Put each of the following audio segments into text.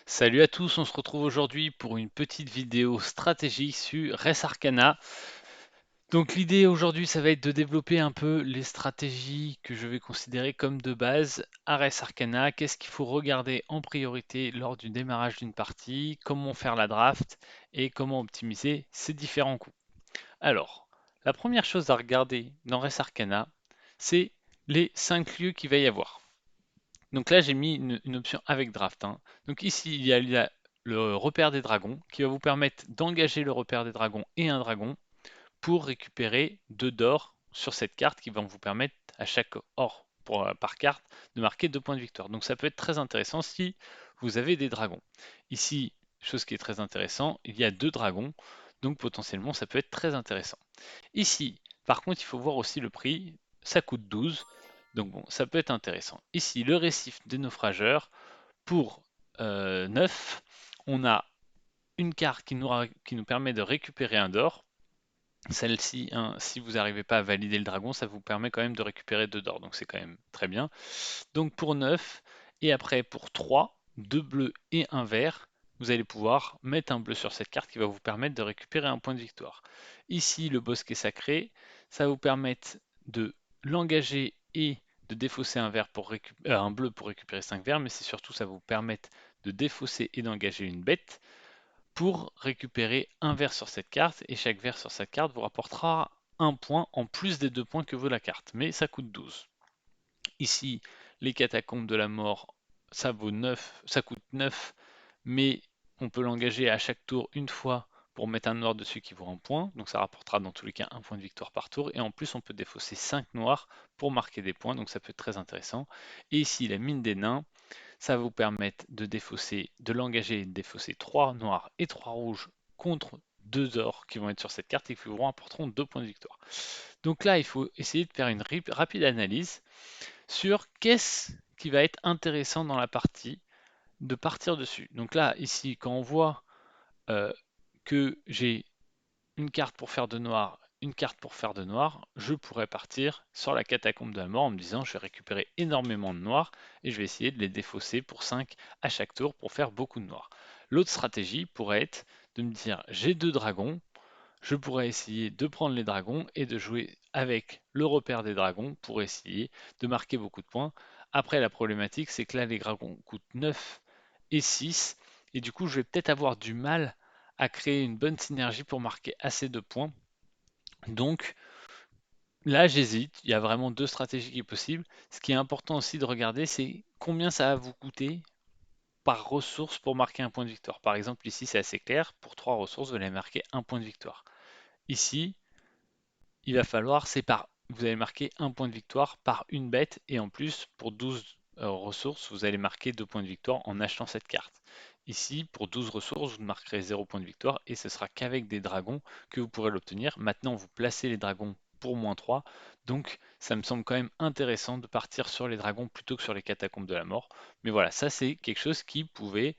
Salut à tous, on se retrouve aujourd'hui pour une petite vidéo stratégique sur Res Arcana. Donc l'idée aujourd'hui, ça va être de développer un peu les stratégies que je vais considérer comme de base à Res Arcana. Qu'est-ce qu'il faut regarder en priorité lors du démarrage d'une partie, comment faire la draft et comment optimiser ces différents coups. Alors, la première chose à regarder dans Res Arcana, c'est les 5 lieux qu'il va y avoir. Donc là, j'ai mis une option avec draft, hein. Donc ici, il y a le repère des dragons qui va vous permettre d'engager le repère des dragons et un dragon pour récupérer 2 d'or sur cette carte qui vont vous permettre à chaque or par carte de marquer 2 points de victoire. Donc ça peut être très intéressant si vous avez des dragons. Ici, chose qui est très intéressant, il y a 2 dragons, donc potentiellement ça peut être très intéressant. Ici, par contre, il faut voir aussi le prix. Ça coûte 12. Donc bon, ça peut être intéressant. Ici, le récif des naufrageurs pour 9. On a une carte qui nous permet de récupérer un d'or. Celle-ci, hein, si vous n'arrivez pas à valider le dragon, ça vous permet quand même de récupérer 2 d'or. Donc c'est quand même très bien. Donc pour 9, et après pour 3, 2 bleus et un vert, vous allez pouvoir mettre un bleu sur cette carte qui va vous permettre de récupérer un point de victoire. Ici, le bosquet sacré, ça va vous permettre de l'engager et de défausser un bleu pour récupérer 5 verts, mais c'est surtout ça va vous permettre de défausser et d'engager une bête pour récupérer un vert sur cette carte, et chaque vert sur cette carte vous rapportera un point en plus des 2 points que vaut la carte, mais ça coûte 12. Ici, les catacombes de la mort, ça vaut 9, ça coûte 9, mais on peut l'engager à chaque tour une fois pour mettre un noir dessus qui vaut un point, donc ça rapportera dans tous les cas un point de victoire par tour, et en plus on peut défausser 5 noirs pour marquer des points, donc ça peut être très intéressant. Et ici, la mine des nains, ça va vous permettre de l'engager et de défausser 3 noirs et 3 rouges contre 2 ors qui vont être sur cette carte et qui vous rapporteront 2 points de victoire. Donc là, il faut essayer de faire une rapide analyse sur qu'est-ce qui va être intéressant dans la partie, de partir dessus. Donc là, ici, quand on voit euh, que j'ai une carte pour faire de noir, une carte pour faire de noir, je pourrais partir sur la catacombe de la mort en me disant je vais récupérer énormément de noirs et je vais essayer de les défausser pour 5 à chaque tour pour faire beaucoup de noirs. L'autre stratégie pourrait être de me dire j'ai 2 dragons, je pourrais essayer de prendre les dragons et de jouer avec le repère des dragons pour essayer de marquer beaucoup de points. Après, la problématique, c'est que là, les dragons coûtent 9 et 6, et du coup, je vais peut-être avoir du mal à créer une bonne synergie pour marquer assez de points. Donc là, j'hésite. Il y a vraiment 2 stratégies qui sont possibles. Ce qui est important aussi de regarder, c'est combien ça va vous coûter par ressource pour marquer un point de victoire. Par exemple, ici, c'est assez clair. Pour 3 ressources, vous allez marquer un point de victoire. Ici, il va falloir, vous allez marquer un point de victoire par une bête, et en plus, pour 12 ressources, vous allez marquer 2 points de victoire en achetant cette carte. Ici, pour 12 ressources, vous ne marquerez 0 point de victoire, et ce sera qu'avec des dragons que vous pourrez l'obtenir. Maintenant, vous placez les dragons pour -3, donc ça me semble quand même intéressant de partir sur les dragons plutôt que sur les catacombes de la mort. Mais voilà, ça c'est quelque chose qui pouvait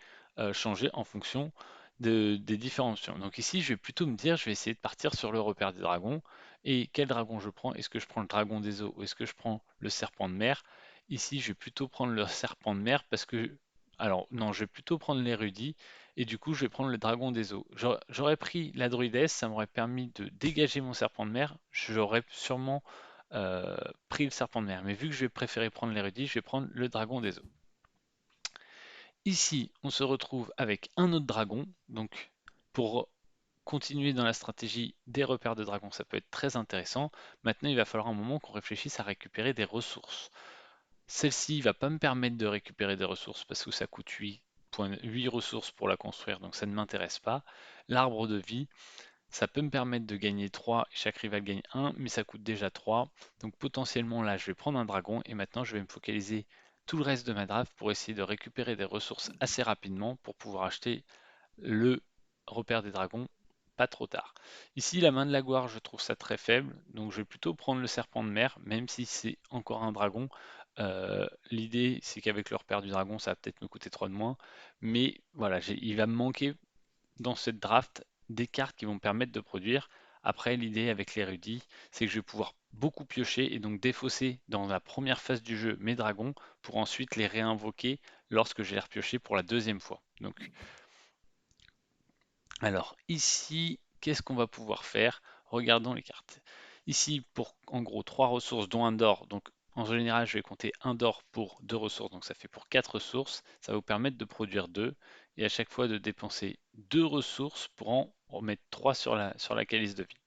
changer en fonction des différentes options. Donc ici, je vais plutôt me dire, je vais essayer de partir sur le repère des dragons. Et quel dragon je prends? Est-ce que je prends le dragon des eaux ou est-ce que je prends le serpent de mer? Ici, je vais plutôt prendre le serpent de mer parce que... Alors, non, je vais plutôt prendre l'érudit et du coup, je vais prendre le dragon des eaux. J'aurais pris la druidesse, ça m'aurait permis de dégager mon serpent de mer. J'aurais sûrement pris le serpent de mer. Mais vu que je vais préférer prendre l'érudit, je vais prendre le dragon des eaux. Ici, on se retrouve avec un autre dragon. Donc, pour continuer dans la stratégie des repères de dragons, ça peut être très intéressant. Maintenant, il va falloir un moment qu'on réfléchisse à récupérer des ressources. Celle-ci ne va pas me permettre de récupérer des ressources parce que ça coûte 8 ressources pour la construire, donc ça ne m'intéresse pas. L'arbre de vie, ça peut me permettre de gagner 3 et chaque rival gagne 1, mais ça coûte déjà 3. Donc potentiellement là, je vais prendre un dragon et maintenant je vais me focaliser tout le reste de ma draft pour essayer de récupérer des ressources assez rapidement pour pouvoir acheter le repère des dragons pas trop tard. Ici, la main de la gloire, je trouve ça très faible, donc je vais plutôt prendre le serpent de mer, même si c'est encore un dragon. L'idée, c'est qu'avec le repère du dragon, ça va peut-être me coûter 3 de moins, mais voilà, il va me manquer dans cette draft des cartes qui vont me permettre de produire. Après, l'idée avec l'érudit, c'est que je vais pouvoir beaucoup piocher et donc défausser dans la première phase du jeu mes dragons pour ensuite les réinvoquer lorsque je les repiocher pour la deuxième fois. Donc, alors ici, qu'est-ce qu'on va pouvoir faire? Regardons les cartes. Ici, pour en gros 3 ressources, dont un d'or. Donc en général, je vais compter un d'or pour 2 ressources. Donc ça fait pour 4 ressources. Ça va vous permettre de produire 2. Et à chaque fois de dépenser 2 ressources pour en remettre 3 sur la calice de vie.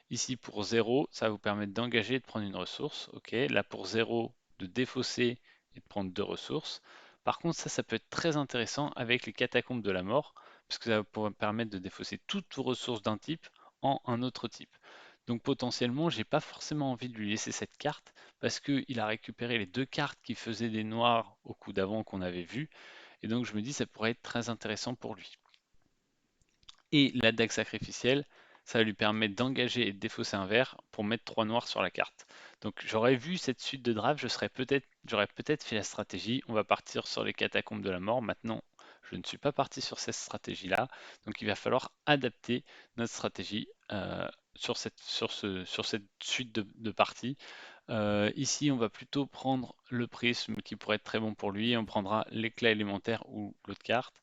Ici pour 0, ça va vous permettre d'engager et de prendre une ressource. Ok, là pour 0, de défausser et de prendre 2 ressources. Par contre, ça peut être très intéressant avec les catacombes de la mort, parce que ça va pouvoir permettre de défausser toutes vos ressources d'un type en un autre type. Donc potentiellement, j'ai pas forcément envie de lui laisser cette carte, parce qu'il a récupéré les 2 cartes qui faisaient des noirs au coup d'avant qu'on avait vu, et donc je me dis ça pourrait être très intéressant pour lui. Et la dague sacrificielle, ça va lui permettre d'engager et de défausser un vert pour mettre 3 noirs sur la carte. Donc j'aurais vu cette suite de draft, j'aurais peut-être fait la stratégie, on va partir sur les catacombes de la mort. Maintenant, je ne suis pas parti sur cette stratégie-là, donc il va falloir adapter notre stratégie sur cette suite de parties. Ici, on va plutôt prendre le prisme qui pourrait être très bon pour lui, on prendra l'éclat élémentaire ou l'autre carte.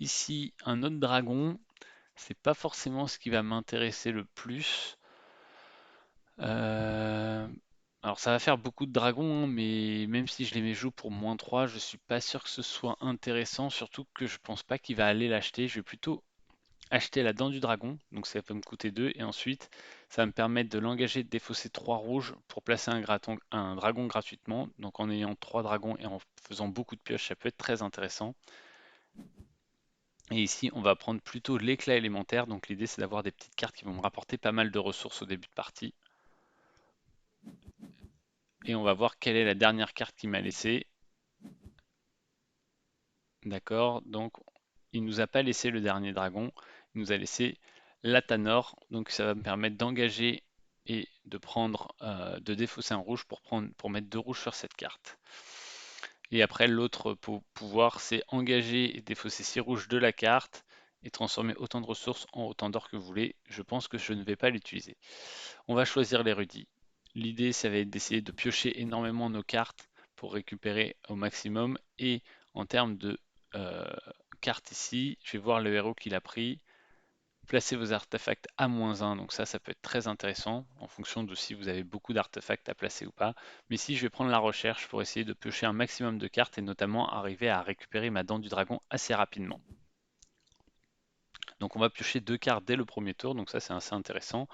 Ici, un autre dragon, c'est pas forcément ce qui va m'intéresser le plus. Euh, Alors ça va faire beaucoup de dragons, hein, mais même si je les mets joue pour -3, je suis pas sûr que ce soit intéressant, surtout que je pense pas qu'il va aller l'acheter. Je vais plutôt acheter la dent du dragon, donc ça va me coûter 2, et ensuite ça va me permettre de l'engager, de défausser 3 rouges pour placer un dragon gratuitement. Donc en ayant 3 dragons et en faisant beaucoup de pioches, ça peut être très intéressant. Et ici, on va prendre plutôt l'éclat élémentaire. Donc l'idée, c'est d'avoir des petites cartes qui vont me rapporter pas mal de ressources au début de partie. Et on va voir quelle est la dernière carte qu'il m'a laissée. D'accord, donc il nous a pas laissé le dernier dragon. Il nous a laissé l'Atanor. Donc ça va me permettre d'engager et de défausser un rouge pour mettre 2 rouges sur cette carte. Et après, l'autre pouvoir, c'est engager et défausser 6 rouges de la carte et transformer autant de ressources en autant d'or que vous voulez. Je pense que je ne vais pas l'utiliser. On va choisir l'érudit. L'idée, ça va être d'essayer de piocher énormément nos cartes pour récupérer au maximum. Et en termes de euh, cartes ici, je vais voir le héros qu'il a pris. Placez vos artefacts à -1, donc ça peut être très intéressant en fonction de si vous avez beaucoup d'artefacts à placer ou pas. Mais ici, je vais prendre la recherche pour essayer de piocher un maximum de cartes et notamment arriver à récupérer ma dent du dragon assez rapidement. Donc on va piocher 2 cartes dès le premier tour, donc ça c'est assez intéressant.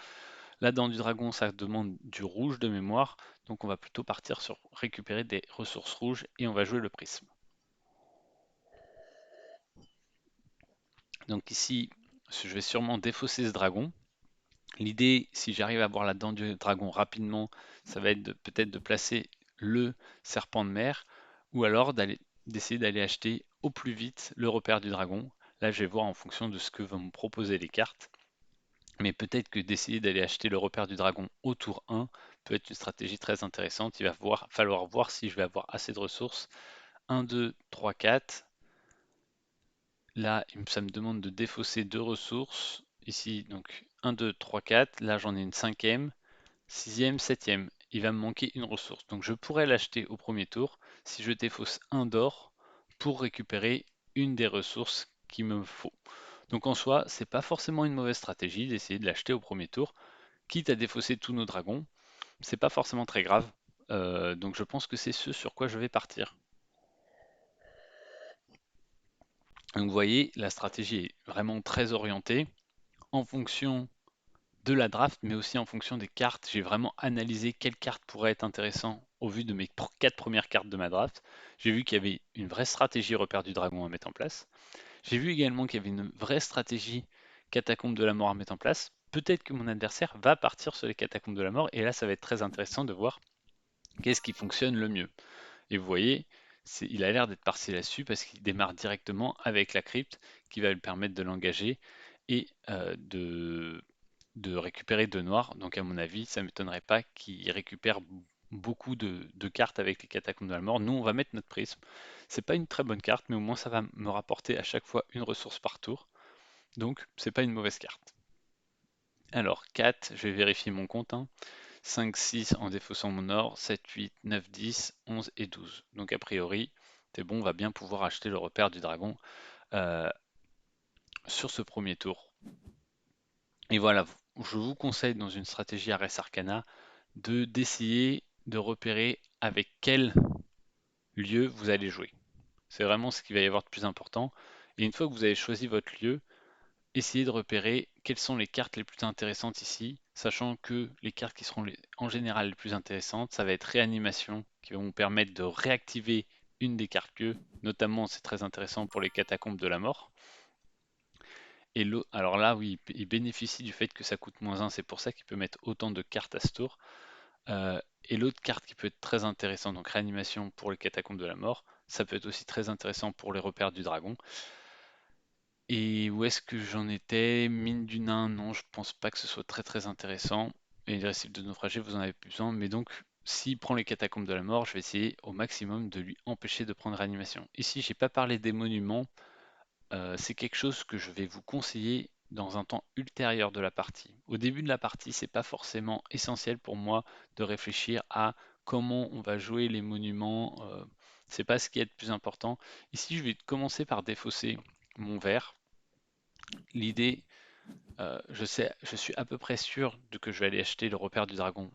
La dent du dragon, ça demande du rouge de mémoire, donc on va plutôt partir sur récupérer des ressources rouges et on va jouer le prisme. Donc ici, je vais sûrement défausser ce dragon. L'idée, si j'arrive à avoir la dent du dragon rapidement, ça va être peut-être de placer le serpent de mer, ou alors d'essayer d'aller acheter au plus vite le repère du dragon. Là, je vais voir en fonction de ce que vont me proposer les cartes. Mais peut-être que d'essayer d'aller acheter le repère du dragon au tour 1 peut être une stratégie très intéressante. Il va falloir voir si je vais avoir assez de ressources. 1, 2, 3, 4. Là, ça me demande de défausser 2 ressources. Ici, donc 1, 2, 3, 4. Là, j'en ai une cinquième, sixième, septième. Il va me manquer une ressource. Donc je pourrais l'acheter au premier tour si je défausse un d'or pour récupérer une des ressources qu'il me faut. Donc en soi, c'est pas forcément une mauvaise stratégie d'essayer de l'acheter au premier tour, quitte à défausser tous nos dragons. C'est pas forcément très grave. Donc je pense que c'est ce sur quoi je vais partir. Donc vous voyez, la stratégie est vraiment très orientée en fonction de la draft, mais aussi en fonction des cartes. J'ai vraiment analysé quelle carte pourrait être intéressant au vu de mes 4 premières cartes de ma draft. J'ai vu qu'il y avait une vraie stratégie repère du dragon à mettre en place. J'ai vu également qu'il y avait une vraie stratégie catacombe de la mort à mettre en place. Peut-être que mon adversaire va partir sur les catacombes de la mort, et là ça va être très intéressant de voir qu'est-ce qui fonctionne le mieux. Et vous voyez, il a l'air d'être parti là-dessus parce qu'il démarre directement avec la crypte qui va lui permettre de l'engager et de récupérer 2 noirs. Donc à mon avis, ça ne m'étonnerait pas qu'il récupère beaucoup de cartes avec les catacombes de la mort. Nous, on va mettre notre prisme. C'est pas une très bonne carte, mais au moins ça va me rapporter à chaque fois une ressource par tour. Donc c'est pas une mauvaise carte. Alors 4, je vais vérifier mon compte, hein. 5, 6 en défaussant mon or, 7, 8, 9, 10, 11 et 12. Donc a priori, c'est bon, on va bien pouvoir acheter le repère du dragon euh, sur ce premier tour. Et voilà, je vous conseille dans une stratégie Res Arcana d'essayer de repérer avec quel lieu vous allez jouer. C'est vraiment ce qui va y avoir de plus important. Et une fois que vous avez choisi votre lieu, essayez de repérer quelles sont les cartes les plus intéressantes ici, sachant que les cartes qui seront en général les plus intéressantes, ça va être réanimation, qui va vous permettre de réactiver une des cartes lieux, notamment c'est très intéressant pour les catacombes de la mort. Et alors là, oui, il bénéficie du fait que ça coûte -1, c'est pour ça qu'il peut mettre autant de cartes à ce tour. Et l'autre carte qui peut être très intéressante, donc réanimation pour les catacombes de la mort, ça peut être aussi très intéressant pour les repères du dragon. Et où est-ce que j'en étais? Mine du nain, non, je pense pas que ce soit très intéressant. Et les récifs de naufragés, vous en avez plus besoin. Mais donc, s'il prend les catacombes de la mort, je vais essayer au maximum de lui empêcher de prendre réanimation. Ici, j'ai pas parlé des monuments. C'est quelque chose que je vais vous conseiller dans un temps ultérieur de la partie. Au début de la partie, c'est pas forcément essentiel pour moi de réfléchir à comment on va jouer les monuments. C'est pas ce qui est le plus important. Ici, je vais commencer par défausser mon verre. L'idée, je suis à peu près sûr que je vais aller acheter le repère du dragon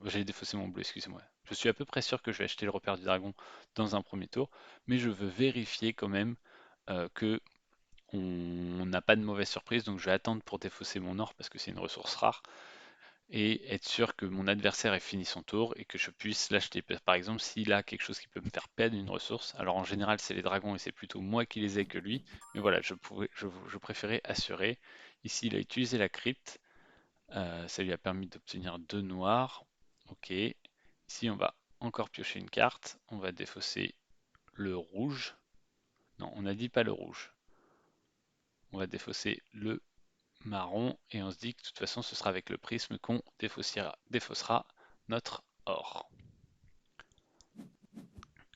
j'ai défaussé mon bleu, excusez-moi. Je suis à peu près sûr que je vais acheter le repère du dragon dans un premier tour, mais je veux vérifier quand même que on n'a pas de mauvaise surprise, donc je vais attendre pour défausser mon or parce que c'est une ressource rare et être sûr que mon adversaire ait fini son tour et que je puisse l'acheter. Par exemple, s'il a quelque chose qui peut me faire perdre une ressource, alors en général c'est les dragons et c'est plutôt moi qui les ai que lui, mais voilà, je préférais assurer. Ici, il a utilisé la crypte, ça lui a permis d'obtenir 2 noirs. Ok, ici on va encore piocher une carte, on va défausser le rouge. Non, on n'a dit pas le rouge. On va défausser le marron et on se dit que de toute façon ce sera avec le prisme qu'on défaussera notre or.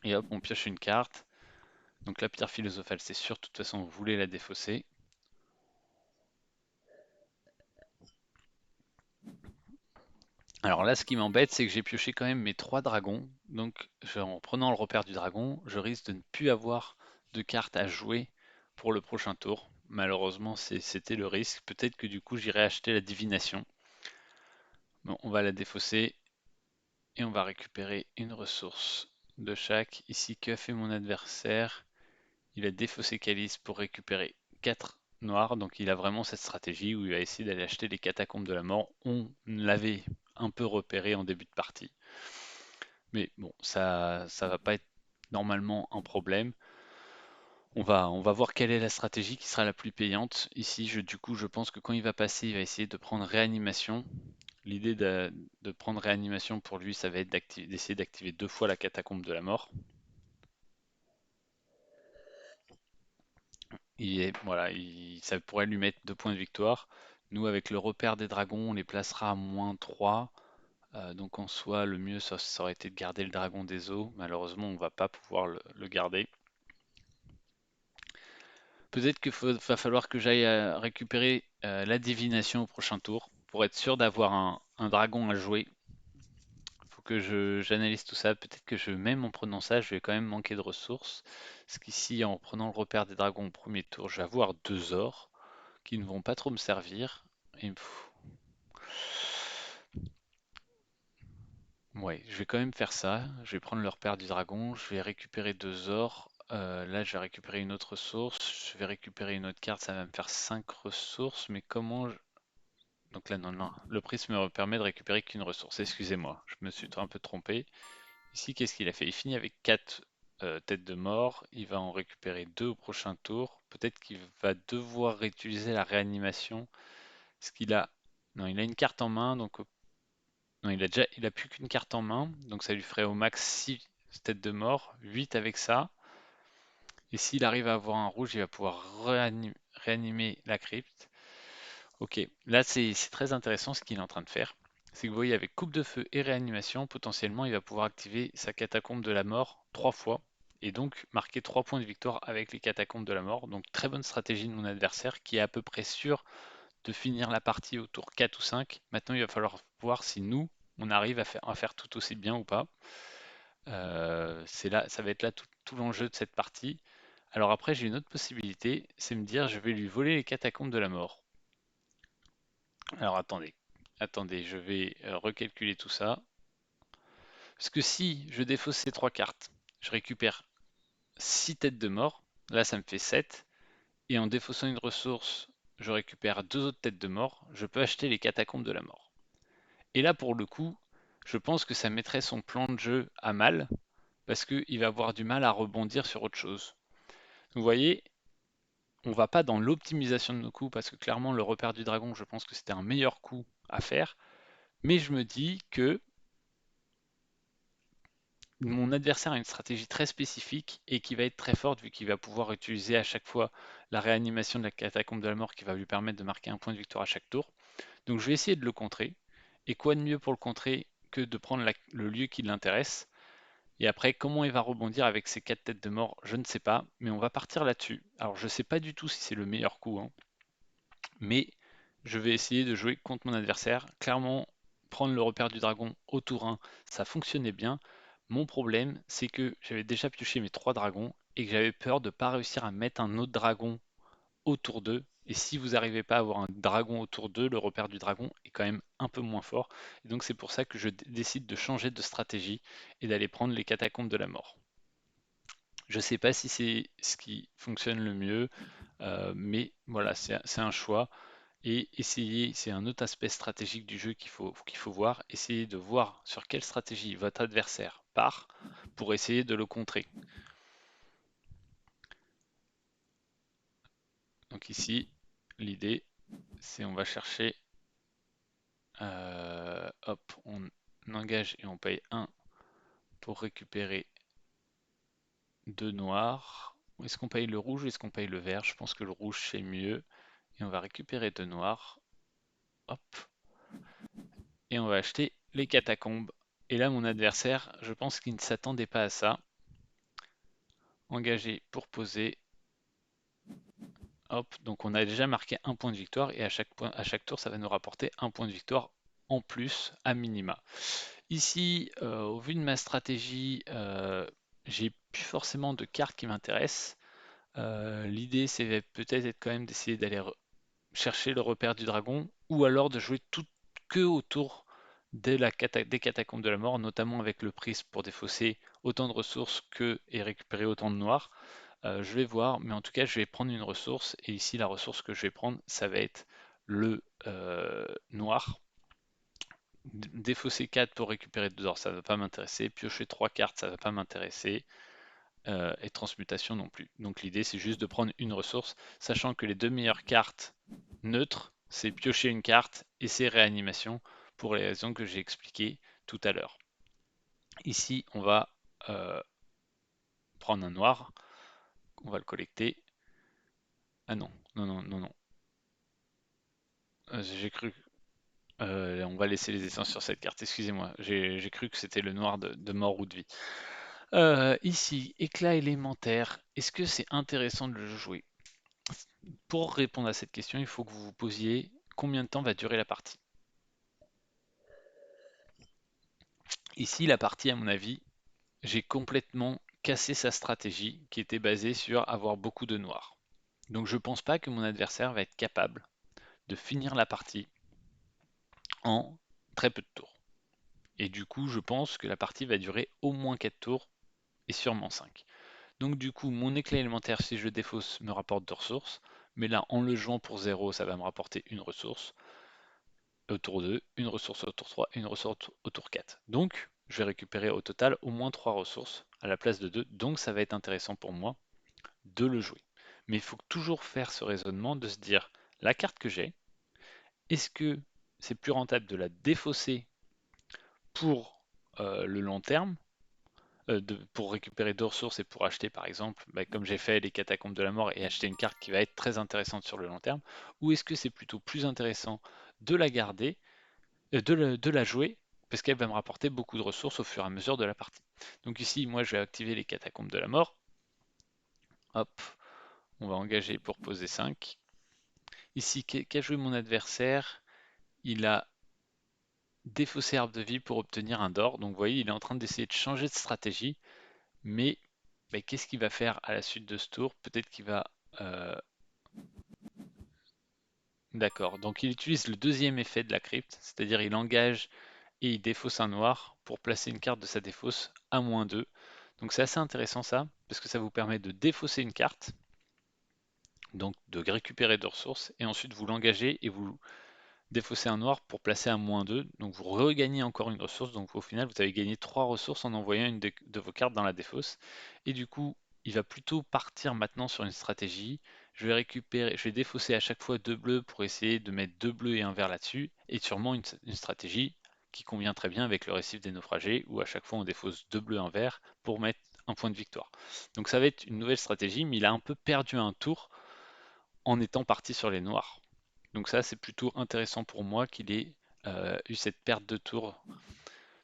Et hop, on pioche une carte. Donc la pierre philosophale, c'est sûr, de toute façon vous voulez la défausser. Alors là, ce qui m'embête, c'est que j'ai pioché quand même mes 3 dragons. Donc en prenant le repère du dragon, je risque de ne plus avoir de cartes à jouer pour le prochain tour. Malheureusement, c'était le risque. Peut-être que du coup, j'irai acheter la divination. Bon, on va la défausser et on va récupérer une ressource de chaque. Ici, que fait mon adversaire? Il a défaussé Calice pour récupérer 4 noirs, donc il a vraiment cette stratégie où il va essayer d'aller acheter les catacombes de la mort. On l'avait un peu repéré en début de partie. Mais bon, ça va pas être normalement un problème. On va voir quelle est la stratégie qui sera la plus payante. Ici, du coup, je pense que quand il va passer, il va essayer de prendre réanimation. L'idée de prendre réanimation pour lui, ça va être d'essayer d'activer 2 fois la catacombe de la mort. Voilà, ça pourrait lui mettre 2 points de victoire. Nous, avec le repère des dragons, on les placera à -3. Donc en soi, le mieux, ça aurait été de garder le dragon des eaux. Malheureusement, on va pas pouvoir le garder. Peut-être qu'il va falloir que j'aille récupérer la divination au prochain tour pour être sûr d'avoir un dragon à jouer. Faut que j'analyse tout ça. Peut-être que même en prenant ça, je vais quand même manquer de ressources. Parce qu'ici, en prenant le repère des dragons au premier tour, je vais avoir 2 ors qui ne vont pas trop me servir. Et, ouais, je vais quand même faire ça. Je vais prendre le repère du dragon. Je vais récupérer 2 ors. Là, je vais récupérer une autre ressource. Je vais récupérer une autre carte. Ça va me faire 5 ressources. Mais comment donc là, non, non. Le prisme me permet de récupérer qu'une ressource. Excusez-moi, je me suis un peu trompé. Ici, qu'est-ce qu'il a fait? Il finit avec 4 têtes de mort. Il va en récupérer 2 au prochain tour. Peut-être qu'il va devoir réutiliser la réanimation. Ce qu'il a. Non, il a une carte en main, donc non, il a plus qu'une carte en main, donc ça lui ferait au max 6 têtes de mort, 8 avec ça. Et s'il arrive à avoir un rouge, il va pouvoir réanimer la crypte. Ok, là c'est très intéressant ce qu'il est en train de faire. C'est que vous voyez, avec coupe de feu et réanimation, potentiellement il va pouvoir activer sa catacombe de la mort 3 fois. Et donc marquer 3 points de victoire avec les catacombes de la mort. Donc très bonne stratégie de mon adversaire qui est à peu près sûr de finir la partie au tour 4 ou 5. Maintenant, il va falloir voir si nous, on arrive à faire tout aussi bien ou pas. C'est là, ça va être là tout l'enjeu de cette partie. Alors après, j'ai une autre possibilité, c'est me dire je vais lui voler les catacombes de la mort. Alors attendez, je vais recalculer tout ça. Parce que si je défausse ces trois cartes, je récupère 6 têtes de mort. Là, ça me fait 7. Et en défaussant une ressource, je récupère 2 autres têtes de mort. Je peux acheter les catacombes de la mort. Et là, pour le coup, je pense que ça mettrait son plan de jeu à mal, parce qu'il va avoir du mal à rebondir sur autre chose. Vous voyez, on va pas dans l'optimisation de nos coups, parce que clairement, le repère du dragon, je pense que c'était un meilleur coup à faire. Mais je me dis que mon adversaire a une stratégie très spécifique et qui va être très forte vu qu'il va pouvoir utiliser à chaque fois la réanimation de la catacombe de la mort qui va lui permettre de marquer un point de victoire à chaque tour. Donc je vais essayer de le contrer. Et quoi de mieux pour le contrer que de prendre le lieu qui l'intéresse. Et après, comment il va rebondir avec ses 4 têtes de mort, je ne sais pas, mais on va partir là-dessus. Alors je ne sais pas du tout si c'est le meilleur coup, hein, mais je vais essayer de jouer contre mon adversaire. Clairement, prendre le repère du dragon au tour 1, ça fonctionnait bien. Mon problème, c'est que j'avais déjà pioché mes 3 dragons et que j'avais peur de ne pas réussir à mettre un autre dragon au tour 2. Et si vous n'arrivez pas à avoir un dragon au tour 2, le repère du dragon est quand même un peu moins fort. Et donc c'est pour ça que je décide de changer de stratégie et d'aller prendre les catacombes de la mort. Je ne sais pas si c'est ce qui fonctionne le mieux, mais voilà, c'est un choix. Et essayer, c'est un autre aspect stratégique du jeu qu'il faut voir, essayer de voir sur quelle stratégie votre adversaire part pour essayer de le contrer. Donc ici, l'idée, c'est on va chercher, hop, on engage et on paye 1 pour récupérer 2 noirs. Est-ce qu'on paye le rouge ou est-ce qu'on paye le vert? Je pense que le rouge c'est mieux. Et on va récupérer 2 noirs. Hop. Et on va acheter les catacombes. Et là, mon adversaire, je pense qu'il ne s'attendait pas à ça. Engagé pour poser. Hop, donc on a déjà marqué un point de victoire et à chaque tour, ça va nous rapporter un point de victoire en plus à minima. Ici, au vu de ma stratégie, j'ai plus forcément de cartes qui m'intéressent. L'idée, c'est peut-être être quand même d'essayer d'aller chercher le repère du dragon ou alors de jouer tout que autour des catacombes de la mort, notamment avec le prisme pour défausser autant de ressources que et récupérer autant de noirs. Je vais voir, mais en tout cas, je vais prendre une ressource. Et ici, la ressource que je vais prendre, ça va être le noir. Défausser 4 pour récupérer 2 or, ça ne va pas m'intéresser. Piocher 3 cartes, ça ne va pas m'intéresser. Et transmutation non plus. Donc l'idée, c'est juste de prendre une ressource, sachant que les deux meilleures cartes neutres, c'est piocher une carte et c'est réanimation, pour les raisons que j'ai expliquées tout à l'heure. Ici, on va prendre un noir, on va le collecter. Ah non, non, non, non, non. J'ai cru. On va laisser les essences sur cette carte, excusez-moi. J'ai cru que c'était le noir de mort ou de vie. Ici, éclat élémentaire. Est-ce que c'est intéressant de le jouer? Pour répondre à cette question, il faut que vous vous posiez combien de temps va durer la partie. Ici, la partie, à mon avis, j'ai complètement cassé sa stratégie qui était basée sur avoir beaucoup de noirs. Donc je ne pense pas que mon adversaire va être capable de finir la partie en très peu de tours. Et du coup, je pense que la partie va durer au moins 4 tours et sûrement 5. Donc du coup, mon éclat élémentaire, si je le défausse, me rapporte 2 ressources. Mais là, en le jouant pour 0, ça va me rapporter une ressource au tour 2, une ressource au tour 3 et une ressource au tour 4. Donc, je vais récupérer au total au moins 3 ressources à la place de 2. Donc, ça va être intéressant pour moi de le jouer. Mais il faut toujours faire ce raisonnement de se dire, la carte que j'ai, est-ce que c'est plus rentable de la défausser pour le long terme, pour récupérer 2 ressources et pour acheter par exemple, bah, comme j'ai fait les catacombes de la mort et acheter une carte qui va être très intéressante sur le long terme, ou est-ce que c'est plutôt plus intéressant de la garder, de la jouer, parce qu'elle va me rapporter beaucoup de ressources au fur et à mesure de la partie. Donc ici, moi je vais activer les catacombes de la mort. Hop, on va engager pour poser 5. Ici, qu'a joué mon adversaire? Il a défaussé arbre de vie pour obtenir un d'or. Donc vous voyez, il est en train d'essayer de changer de stratégie. Mais qu'est-ce qu'il va faire à la suite de ce tour? Peut-être qu'il va... euh, D'accord, donc il utilise le deuxième effet de la crypte, c'est-à-dire il engage et il défausse un noir pour placer une carte de sa défausse à -2. Donc c'est assez intéressant ça, parce que ça vous permet de défausser une carte, donc de récupérer de ressources, et ensuite vous l'engagez et vous défaussez un noir pour placer à -2. Donc vous regagnez encore une ressource, donc au final vous avez gagné 3 ressources en envoyant une de vos cartes dans la défausse. Et du coup, il va plutôt partir maintenant sur une stratégie. Je vais défausser à chaque fois 2 bleus pour essayer de mettre 2 bleus et un vert là-dessus, et sûrement une stratégie qui convient très bien avec le récif des naufragés, où à chaque fois on défausse 2 bleus, un vert pour mettre un point de victoire. Donc ça va être une nouvelle stratégie, mais il a un peu perdu un tour en étant parti sur les noirs. Donc ça, c'est plutôt intéressant pour moi qu'il ait eu cette perte de tour.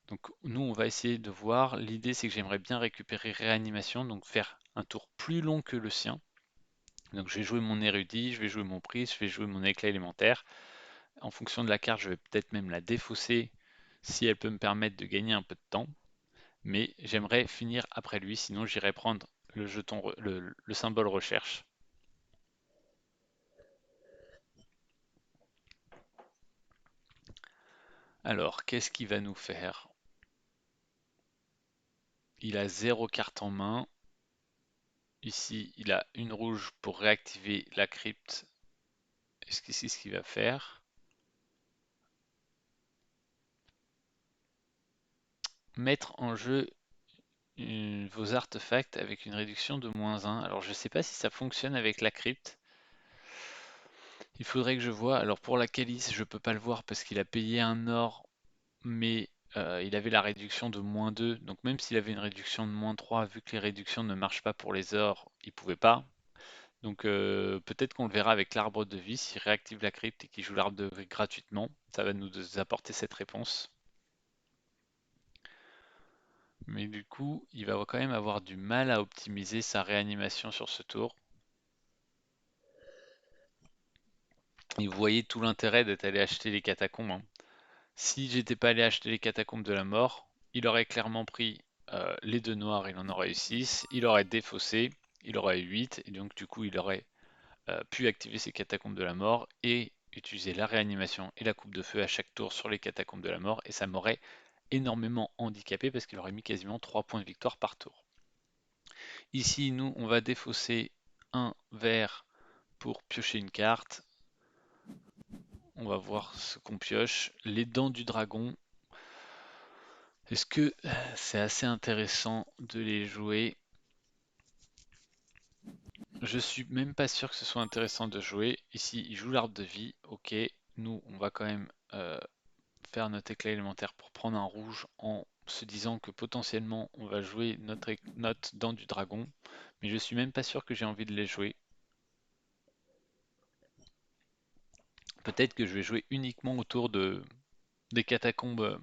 Donc nous, on va essayer de voir. L'idée, c'est que j'aimerais bien récupérer réanimation, donc faire un tour plus long que le sien. Donc je vais jouer mon érudit, je vais jouer mon prise, je vais jouer mon éclat élémentaire. En fonction de la carte, je vais peut-être même la défausser si elle peut me permettre de gagner un peu de temps. Mais j'aimerais finir après lui, sinon j'irai prendre le jeton, le symbole recherche. Alors, qu'est-ce qu'il va nous faire? Il a 0 carte en main. Ici, il a une rouge pour réactiver la crypte. Est-ce que c'est ce qu'il va faire? Mettre en jeu vos artefacts avec une réduction de -1. Alors, je ne sais pas si ça fonctionne avec la crypte. Il faudrait que je vois. Alors, pour la calice, je ne peux pas le voir parce qu'il a payé un or, mais il avait la réduction de -2. Donc, même s'il avait une réduction de -3, vu que les réductions ne marchent pas pour les ors, il ne pouvait pas. Donc peut-être qu'on le verra avec l'arbre de vie, s'il réactive la crypte et qu'il joue l'arbre de vie gratuitement, ça va nous apporter cette réponse. Mais du coup, il va quand même avoir du mal à optimiser sa réanimation sur ce tour. Et vous voyez tout l'intérêt d'être allé acheter les catacombes, hein. Si j'étais pas allé acheter les catacombes de la mort, il aurait clairement pris les deux noirs, il en aurait eu 6, il aurait défaussé, il aurait eu 8, et donc du coup il aurait pu activer ses catacombes de la mort et utiliser la réanimation et la coupe de feu à chaque tour sur les catacombes de la mort, et ça m'aurait énormément handicapé parce qu'il aurait mis quasiment 3 points de victoire par tour. Ici, nous, on va défausser un vert pour piocher une carte. On va voir ce qu'on pioche. Les dents du dragon. Est-ce que c'est assez intéressant de les jouer? Je suis même pas sûr que ce soit intéressant de jouer. Ici, il joue l'arbre de vie. Ok, nous, on va quand même faire notre éclat élémentaire pour prendre un rouge en se disant que potentiellement on va jouer notre dent du dragon. Mais je suis même pas sûr que j'ai envie de les jouer. Peut-être que je vais jouer uniquement autour des catacombes,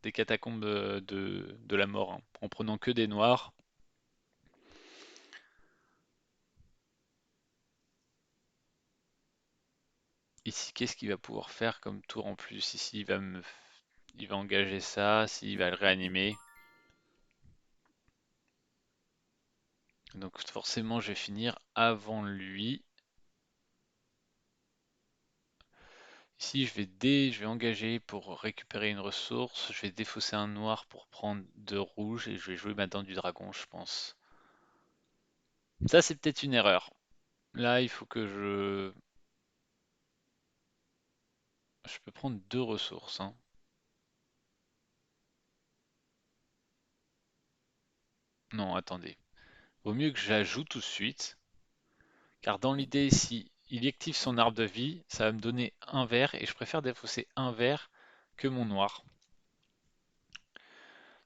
de la mort, hein, en prenant que des noirs. Ici, qu'est-ce qu'il va pouvoir faire comme tour en plus? Ici, il va engager ça, s'il va le réanimer. Donc forcément, je vais finir avant lui. Ici, je vais engager pour récupérer une ressource. Je vais défausser un noir pour prendre 2 rouges et je vais jouer ma dent du dragon, je pense. Ça, c'est peut-être une erreur. Là, il faut que je peux prendre 2 ressources, hein. Non, attendez. Vaut mieux que j'ajoute tout de suite. Car dans l'idée, si il active son arbre de vie, ça va me donner un vert et je préfère défausser un vert que mon noir.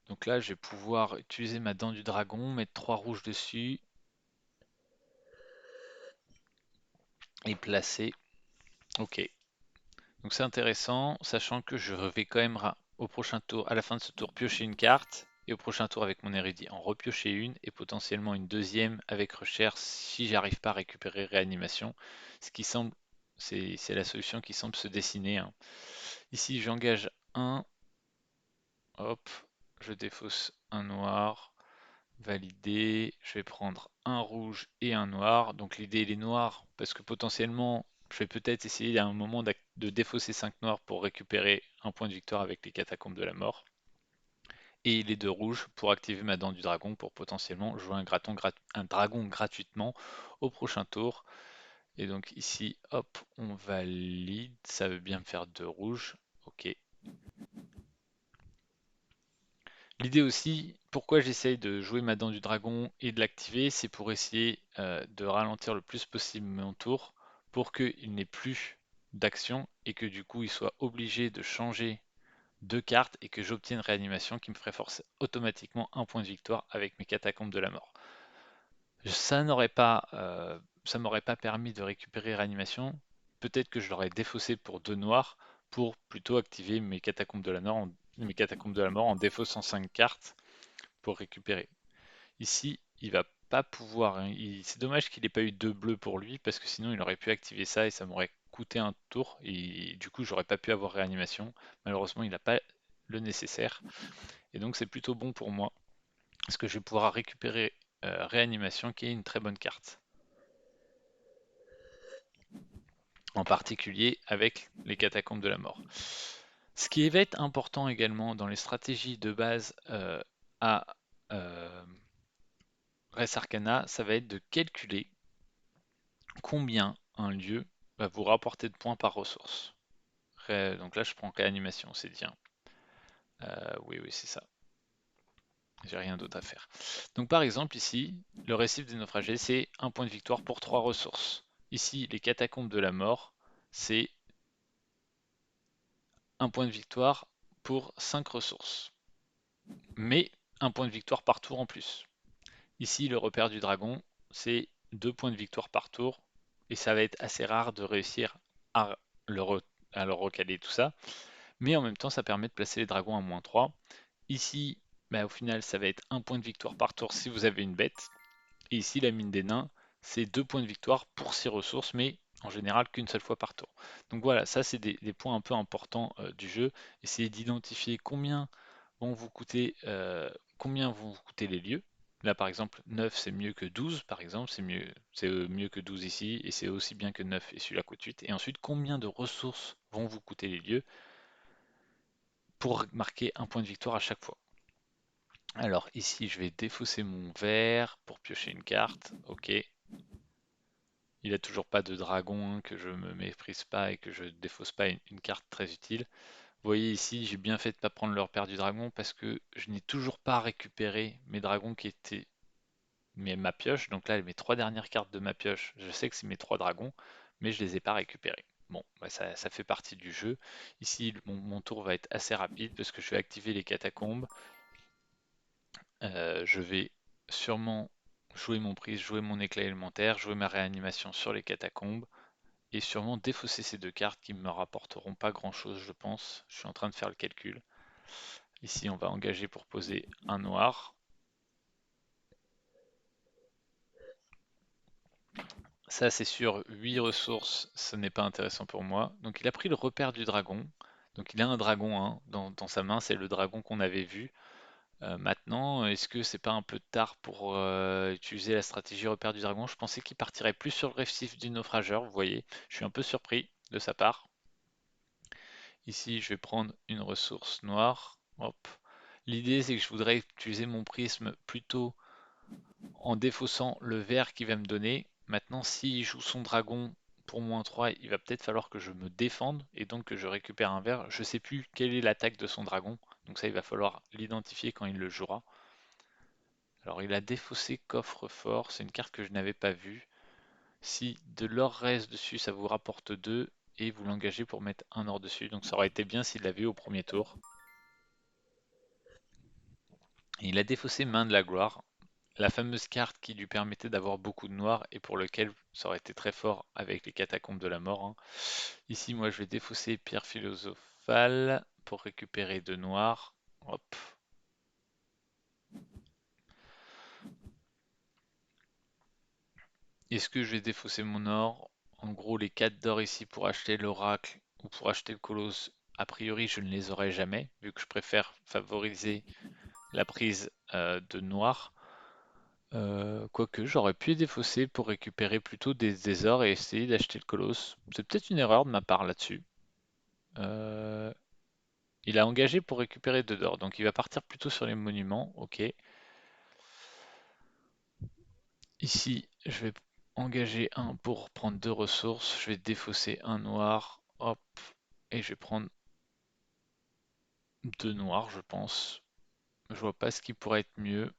Donc là, je vais pouvoir utiliser ma dent du dragon, mettre 3 rouges dessus et placer. Ok. Donc c'est intéressant, sachant que je vais quand même au prochain tour, à la fin de ce tour, piocher une carte, et au prochain tour avec mon érudit en repiocher une, et potentiellement une deuxième avec recherche si j'arrive pas à récupérer réanimation, ce qui semble C'est la solution qui semble se dessiner, hein. Ici, j'engage un, hop, je défausse un noir, validé, je vais prendre un rouge et un noir. Donc l'idée, elle est noire, parce que potentiellement, je vais peut-être essayer à un moment de défausser 5 noirs pour récupérer un point de victoire avec les catacombes de la mort. Et les deux rouges pour activer ma dent du dragon pour potentiellement jouer un dragon gratuitement au prochain tour. Et donc ici, hop, on valide. Ça veut bien me faire deux rouges. Ok. L'idée aussi, pourquoi j'essaye de jouer ma dent du dragon et de l'activer, c'est pour essayer de ralentir le plus possible mon tour pour qu'il n'ait plus d'action et que du coup il soit obligé de changer deux cartes et que j'obtienne réanimation qui me ferait forcer automatiquement un point de victoire avec mes catacombes de la mort. Ça m'aurait pas permis de récupérer réanimation. Peut-être que je l'aurais défaussé pour deux noirs pour plutôt activer mes catacombes de la mort en défaussant 5 cartes pour récupérer. Ici, il va pas pouvoir, hein. C'est dommage qu'il n'ait pas eu deux bleus pour lui parce que sinon il aurait pu activer ça et ça m'aurait coûté un tour et du coup j'aurais pas pu avoir réanimation. Malheureusement, il n'a pas le nécessaire et donc c'est plutôt bon pour moi parce que je vais pouvoir récupérer réanimation qui est une très bonne carte. En particulier avec les catacombes de la mort. Ce qui va être important également dans les stratégies de base à euh, Res Arcana, ça va être de calculer combien un lieu va vous rapporter de points par ressource. Donc là, je prends réanimation, c'est bien. Oui, oui, c'est ça. J'ai rien d'autre à faire. Donc par exemple, ici, le récif des naufragés, c'est un point de victoire pour 3 ressources. Ici, les catacombes de la mort, c'est un point de victoire pour 5 ressources. Mais un point de victoire par tour en plus. Ici, le repère du dragon, c'est 2 points de victoire par tour. Et ça va être assez rare de réussir à le, à le recaler tout ça. Mais en même temps, ça permet de placer les dragons à -3. Ici, bah, au final, ça va être un point de victoire par tour si vous avez une bête. Et ici, la mine des nains, c'est 2 points de victoire pour 6 ressources, mais en général qu'une seule fois par tour. Donc voilà, ça c'est des points un peu importants du jeu. Essayez d'identifier combien vont vous coûter les lieux. Là par exemple, 9 c'est mieux que 12 par exemple, c'est mieux que 12 ici, et c'est aussi bien que 9 et celui-là coûte 8. Et ensuite, combien de ressources vont vous coûter les lieux pour marquer un point de victoire à chaque fois. Alors ici, je vais défausser mon vert pour piocher une carte. Ok. Il n'a toujours pas de dragon, hein, que je me méprise pas et que je défausse pas une carte très utile. Vous voyez ici, j'ai bien fait de ne pas prendre le repère du dragon parce que je n'ai toujours pas récupéré mes dragons qui étaient ma pioche. Donc là, mes 3 dernières cartes de ma pioche, je sais que c'est mes 3 dragons, mais je les ai pas récupérés. Bon, bah ça fait partie du jeu. Ici, mon tour va être assez rapide parce que je vais activer les catacombes. Je vais sûrement jouer mon prise, jouer mon éclat élémentaire, jouer ma réanimation sur les catacombes et sûrement défausser ces deux cartes qui ne me rapporteront pas grand chose, je pense. Je suis en train de faire le calcul. Ici, on va engager pour poser un noir. Ça, c'est sûr, 8 ressources, ce n'est pas intéressant pour moi. Donc, il a pris le repère du dragon. Donc, il a un dragon, hein, dans sa main, c'est le dragon qu'on avait vu. Maintenant, est-ce que c'est pas un peu tard pour utiliser la stratégie repère du dragon? Je pensais qu'il partirait plus sur le récif du naufrageur, vous voyez. Je suis un peu surpris de sa part. Ici, je vais prendre une ressource noire. Hop. L'idée, c'est que je voudrais utiliser mon prisme plutôt en défaussant le vert qu'il va me donner. Maintenant, s'il joue son dragon pour -3, il va peut-être falloir que je me défende et donc que je récupère un vert. Je sais plus quelle est l'attaque de son dragon, donc ça, il va falloir l'identifier quand il le jouera. Alors il a défaussé coffre-fort, c'est une carte que je n'avais pas vue. Si de l'or reste dessus, ça vous rapporte 2 et vous l'engagez pour mettre un or dessus. Donc ça aurait été bien s'il l'avait eu au premier tour. Et il a défaussé Main de la Gloire, la fameuse carte qui lui permettait d'avoir beaucoup de noir et pour lequel ça aurait été très fort avec les catacombes de la mort, hein. Ici, moi je vais défausser Pierre Philosophale pour récupérer 2 noirs. Hop. Est-ce que je vais défausser mon or? En gros, les 4 d'or ici pour acheter l'oracle ou pour acheter le colosse, a priori, je ne les aurai jamais, vu que je préfère favoriser la prise de noir. Quoique, j'aurais pu les défausser pour récupérer plutôt des ors et essayer d'acheter le colosse. C'est peut-être une erreur de ma part là-dessus. Euh, il a engagé pour récupérer 2 d'or, donc il va partir plutôt sur les monuments. Ok. Ici, je vais engager un pour prendre 2 ressources. Je vais défausser un noir. Hop. Et je vais prendre 2 noirs, je pense. Je vois pas ce qui pourrait être mieux.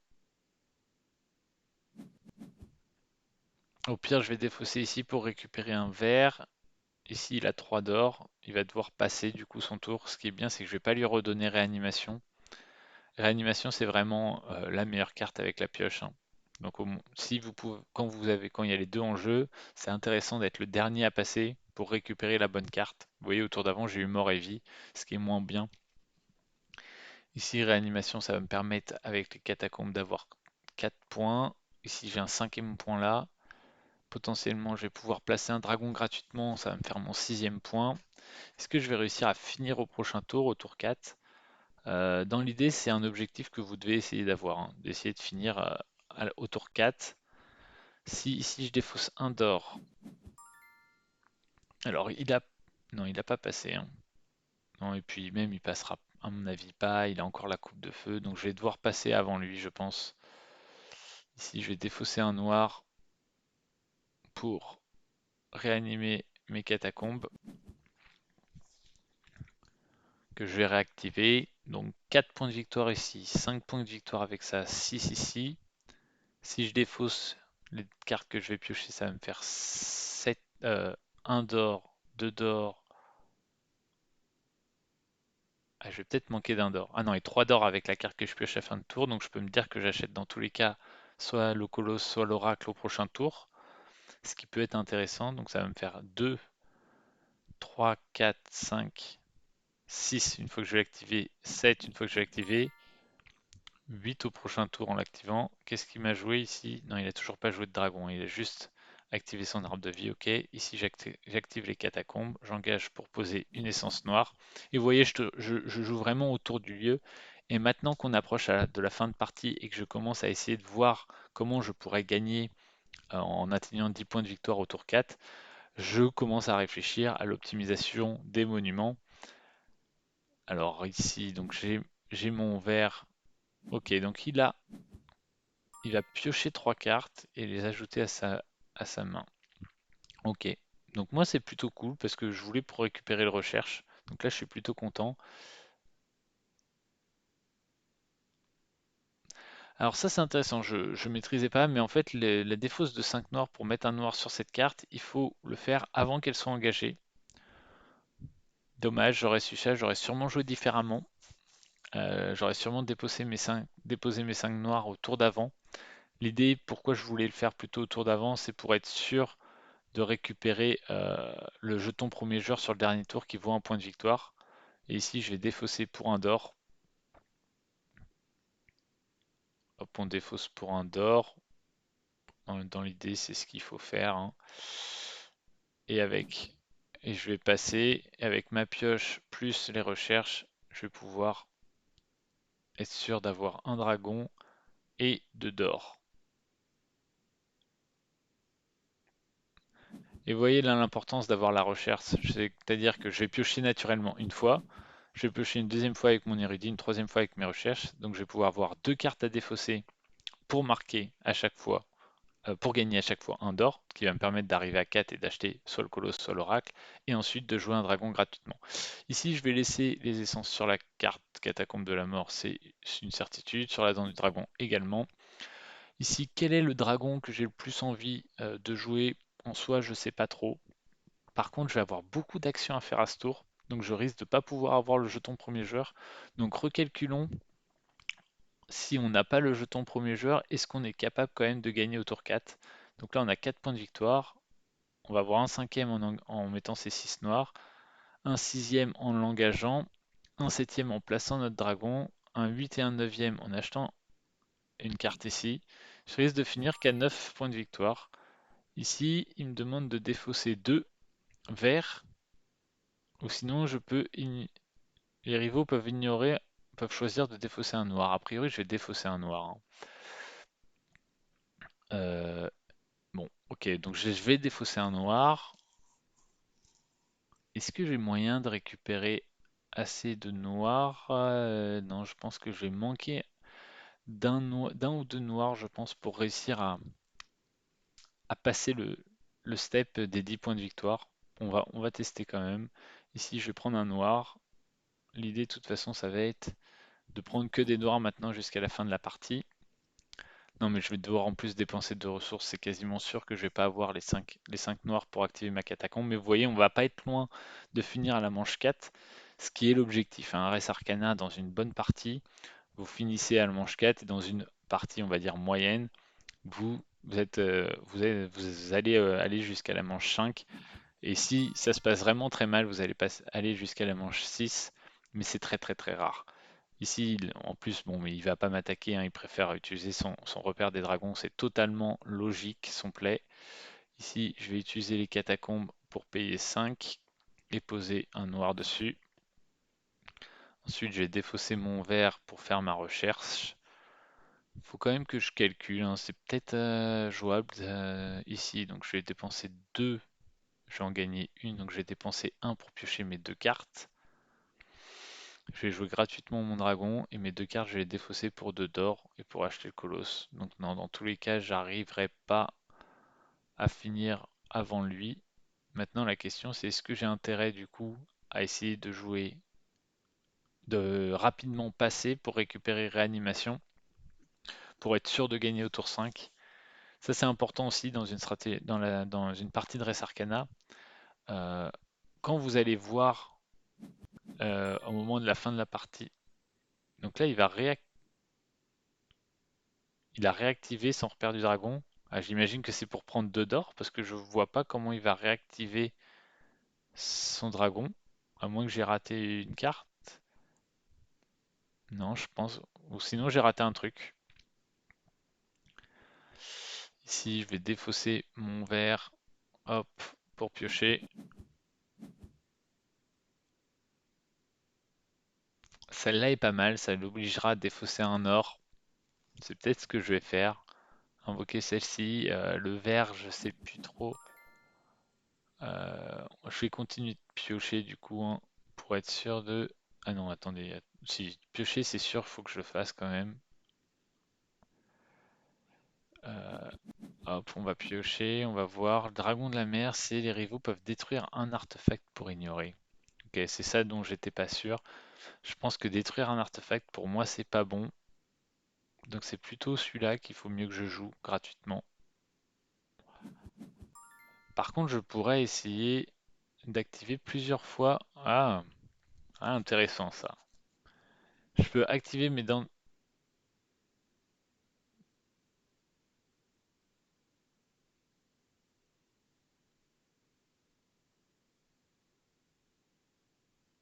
Au pire, je vais défausser ici pour récupérer un vert. Ici, il a 3 d'or. Il va devoir passer du coup son tour. Ce qui est bien, c'est que je vais pas lui redonner réanimation. Réanimation, c'est vraiment la meilleure carte avec la pioche, hein. Donc, si vous pouvez, quand il y a les deux en jeu, c'est intéressant d'être le dernier à passer pour récupérer la bonne carte. Vous voyez, au tour d'avant, j'ai eu mort et vie, ce qui est moins bien. Ici, réanimation, ça va me permettre avec les catacombes d'avoir 4 points. Ici, j'ai un cinquième point là. Potentiellement, je vais pouvoir placer un dragon gratuitement, ça va me faire mon sixième point. Est-ce que je vais réussir à finir au prochain tour, au tour 4? Dans l'idée, c'est un objectif que vous devez essayer d'avoir, hein, d'essayer de finir au tour 4. Si je défausse un d'or, alors il a... Non, il n'a pas passé, hein. Non, et puis même, il passera, à mon avis, pas. Il a encore la coupe de feu, donc je vais devoir passer avant lui, je pense. Ici, je vais défausser un noir pour réanimer mes catacombes, que je vais réactiver. Donc 4 points de victoire ici, 5 points de victoire avec ça, 6 ici. Si je défausse les cartes que je vais piocher, ça va me faire 7, 1 d'or, 2 d'or. Ah, je vais peut-être manquer d'un d'or. Ah non, et 3 d'or avec la carte que je pioche à fin de tour. Donc je peux me dire que j'achète dans tous les cas soit le colosse, soit l'oracle au prochain tour. Ce qui peut être intéressant. Donc ça va me faire 2, 3, 4, 5, 6 une fois que je vais l'activer, 7 une fois que je vais l'activer. 8 au prochain tour en l'activant. Qu'est-ce qu'il m'a joué ici? Non, il a toujours pas joué de dragon, il a juste activé son arbre de vie. Ok, ici j'active les catacombes, j'engage pour poser une essence noire. Et vous voyez, je joue vraiment autour du lieu. Et maintenant qu'on approche de la fin de partie et que je commence à essayer de voir comment je pourrais gagner en atteignant 10 points de victoire au tour 4, je commence à réfléchir à l'optimisation des monuments. Alors ici, donc j'ai mon vert. Ok, donc il va piocher 3 cartes et les ajouter à sa main. Ok. Donc moi c'est plutôt cool parce que je voulais pour récupérer le recherche. Donc là je suis plutôt content. Alors ça c'est intéressant, je maîtrisais pas, mais en fait la défausse de 5 noirs pour mettre un noir sur cette carte, il faut le faire avant qu'elle soit engagée. Dommage, j'aurais su ça, j'aurais sûrement joué différemment. J'aurais sûrement déposé mes 5 noirs au tour d'avant. L'idée pourquoi je voulais le faire plutôt au tour d'avant, c'est pour être sûr de récupérer le jeton premier joueur sur le dernier tour qui vaut un point de victoire. Et ici, je vais défausser pour un d'or. Hop, on défausse pour un d'or. Dans l'idée, c'est ce qu'il faut faire, hein. Et je vais passer avec ma pioche plus les recherches, je vais pouvoir être sûr d'avoir un dragon et 2 d'or. Et vous voyez là l'importance d'avoir la recherche, c'est-à-dire que je vais piocher naturellement une fois, je vais piocher une deuxième fois avec mon érudit, une troisième fois avec mes recherches, donc je vais pouvoir avoir 2 cartes à défausser pour marquer à chaque fois, pour gagner à chaque fois un d'or, qui va me permettre d'arriver à 4 et d'acheter soit le colosse, soit l'oracle, et ensuite de jouer un dragon gratuitement. Ici, je vais laisser les essences sur la carte catacombe de la mort, c'est une certitude, sur la dent du dragon également. Ici, quel est le dragon que j'ai le plus envie de jouer? En soi, je sais pas trop. Par contre, je vais avoir beaucoup d'actions à faire à ce tour, donc je risque de ne pas pouvoir avoir le jeton premier joueur. Donc recalculons, si on n'a pas le jeton premier joueur, est-ce qu'on est capable quand même de gagner au tour 4? Donc là, on a 4 points de victoire. On va avoir un cinquième en mettant ses 6 noirs, un sixième en l'engageant, un septième en plaçant notre dragon, un 8 et un neuvième en achetant une carte ici. Je risque de finir qu'à 9 points de victoire. Ici, il me demande de défausser 2 verts, ou sinon les rivaux peuvent choisir de défausser un noir. A priori, je vais défausser un noir, hein. Euh, bon, ok, donc je vais défausser un noir. Est-ce que j'ai moyen de récupérer assez de noirs? Non, je pense que je vais manquer d'un ou deux noirs, je pense, pour réussir à passer le step des 10 points de victoire. On va tester quand même. Ici, je vais prendre un noir. L'idée, de toute façon, ça va être de prendre que des noirs maintenant jusqu'à la fin de la partie. Non, mais je vais devoir en plus dépenser de ressources. C'est quasiment sûr que je vais pas avoir les 5 noirs pour activer ma catacombe. Mais vous voyez, on va pas être loin de finir à la manche 4, ce qui est l'objectif, hein. Res Arcana, dans une bonne partie, vous finissez à la manche 4 et dans une partie, on va dire, moyenne, vous allez aller jusqu'à la manche 5. Et si ça se passe vraiment très mal, vous allez aller jusqu'à la manche 6, mais c'est très très très rare. Ici, en plus, bon, mais il va pas m'attaquer, hein, il préfère utiliser son repère des dragons, c'est totalement logique, son play. Ici, je vais utiliser les catacombes pour payer 5 et poser un noir dessus. Ensuite, je vais défausser mon vert pour faire ma recherche. Faut quand même que je calcule, hein, c'est peut-être jouable ici, donc je vais dépenser 2, je vais en gagner une, donc je vais dépenser un pour piocher mes 2 cartes. Je vais jouer gratuitement mon dragon et mes 2 cartes, je vais les défausser pour 2 d'or et pour acheter le colosse. Donc non, dans tous les cas, j'arriverai pas à finir avant lui. Maintenant, la question c'est est-ce que j'ai intérêt du coup à essayer de jouer, de rapidement passer pour récupérer réanimation, pour être sûr de gagner au tour 5. Ça c'est important aussi dans une stratégie, dans une partie de Res Arcana. Euh, Quand vous allez voir au moment de la fin de la partie, donc là il a réactivé son repère du dragon. Ah, j'imagine que c'est pour prendre 2 d'or parce que je vois pas comment il va réactiver son dragon, à moins que j'ai raté une carte. Non, je pense. Ou sinon j'ai raté un truc. Ici, je vais défausser mon verre, hop, pour piocher. Celle-là est pas mal, ça l'obligera à défausser un or. C'est peut-être ce que je vais faire. Invoquer celle-ci. Le vert, je sais plus trop. Je vais continuer de piocher du coup, hein, pour être sûr de. Ah non, attendez. Si piocher, c'est sûr, il faut que je le fasse quand même. Euh, Hop, on va piocher, on va voir. Le dragon de la mer, c'est les rivaux peuvent détruire un artefact pour ignorer. Ok, c'est ça dont j'étais pas sûr. Je pense que détruire un artefact, pour moi, c'est pas bon. Donc c'est plutôt celui-là qu'il faut mieux que je joue gratuitement. Par contre, je pourrais essayer d'activer plusieurs fois. Intéressant ça. Je peux activer mes dents.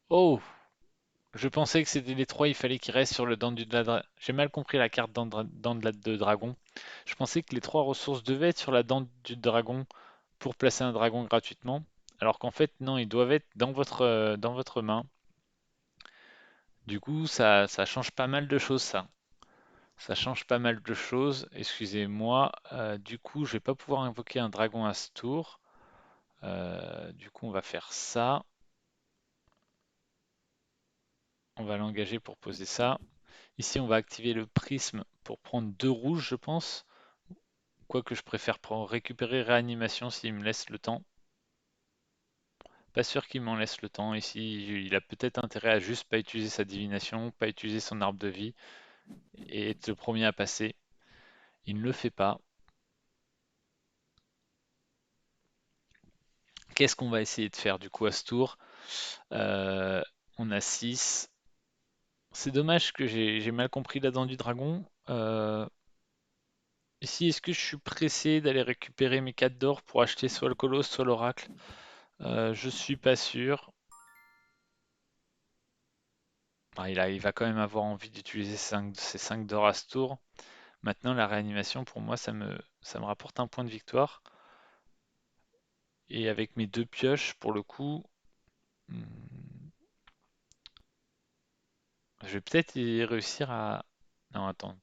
Oh! Je pensais que c'était les trois, il fallait qu'ils restent sur le dent du dragon. J'ai mal compris la carte de dragon. Je pensais que les trois ressources devaient être sur la dent du dragon pour placer un dragon gratuitement. Alors qu'en fait, non, ils doivent être dans votre main. Du coup, ça change pas mal de choses, ça. Ça change pas mal de choses. Excusez-moi. Du coup, je vais pas pouvoir invoquer un dragon à ce tour. Du coup, on va faire ça. On va l'engager pour poser ça. Ici, on va activer le prisme pour prendre 2 rouges, je pense. Quoique je préfère prendre, récupérer réanimation s'il me laisse le temps. Pas sûr qu'il m'en laisse le temps. Ici, il a peut-être intérêt à juste pas utiliser sa divination, pas utiliser son arbre de vie et être le premier à passer. Il ne le fait pas. Qu'est-ce qu'on va essayer de faire du coup à ce tour? Euh, on a 6. C'est dommage que j'ai mal compris la dent du dragon. Ici, est-ce que je suis pressé d'aller récupérer mes 4 d'or pour acheter soit le colosse, soit l'oracle? Je suis pas sûr. Ah, il va quand même avoir envie d'utiliser ses 5 d'or à ce tour. Maintenant, la réanimation, pour moi, ça me rapporte un point de victoire. Et avec mes deux pioches, pour le coup, hmm, je vais peut-être y réussir à... Non, attends.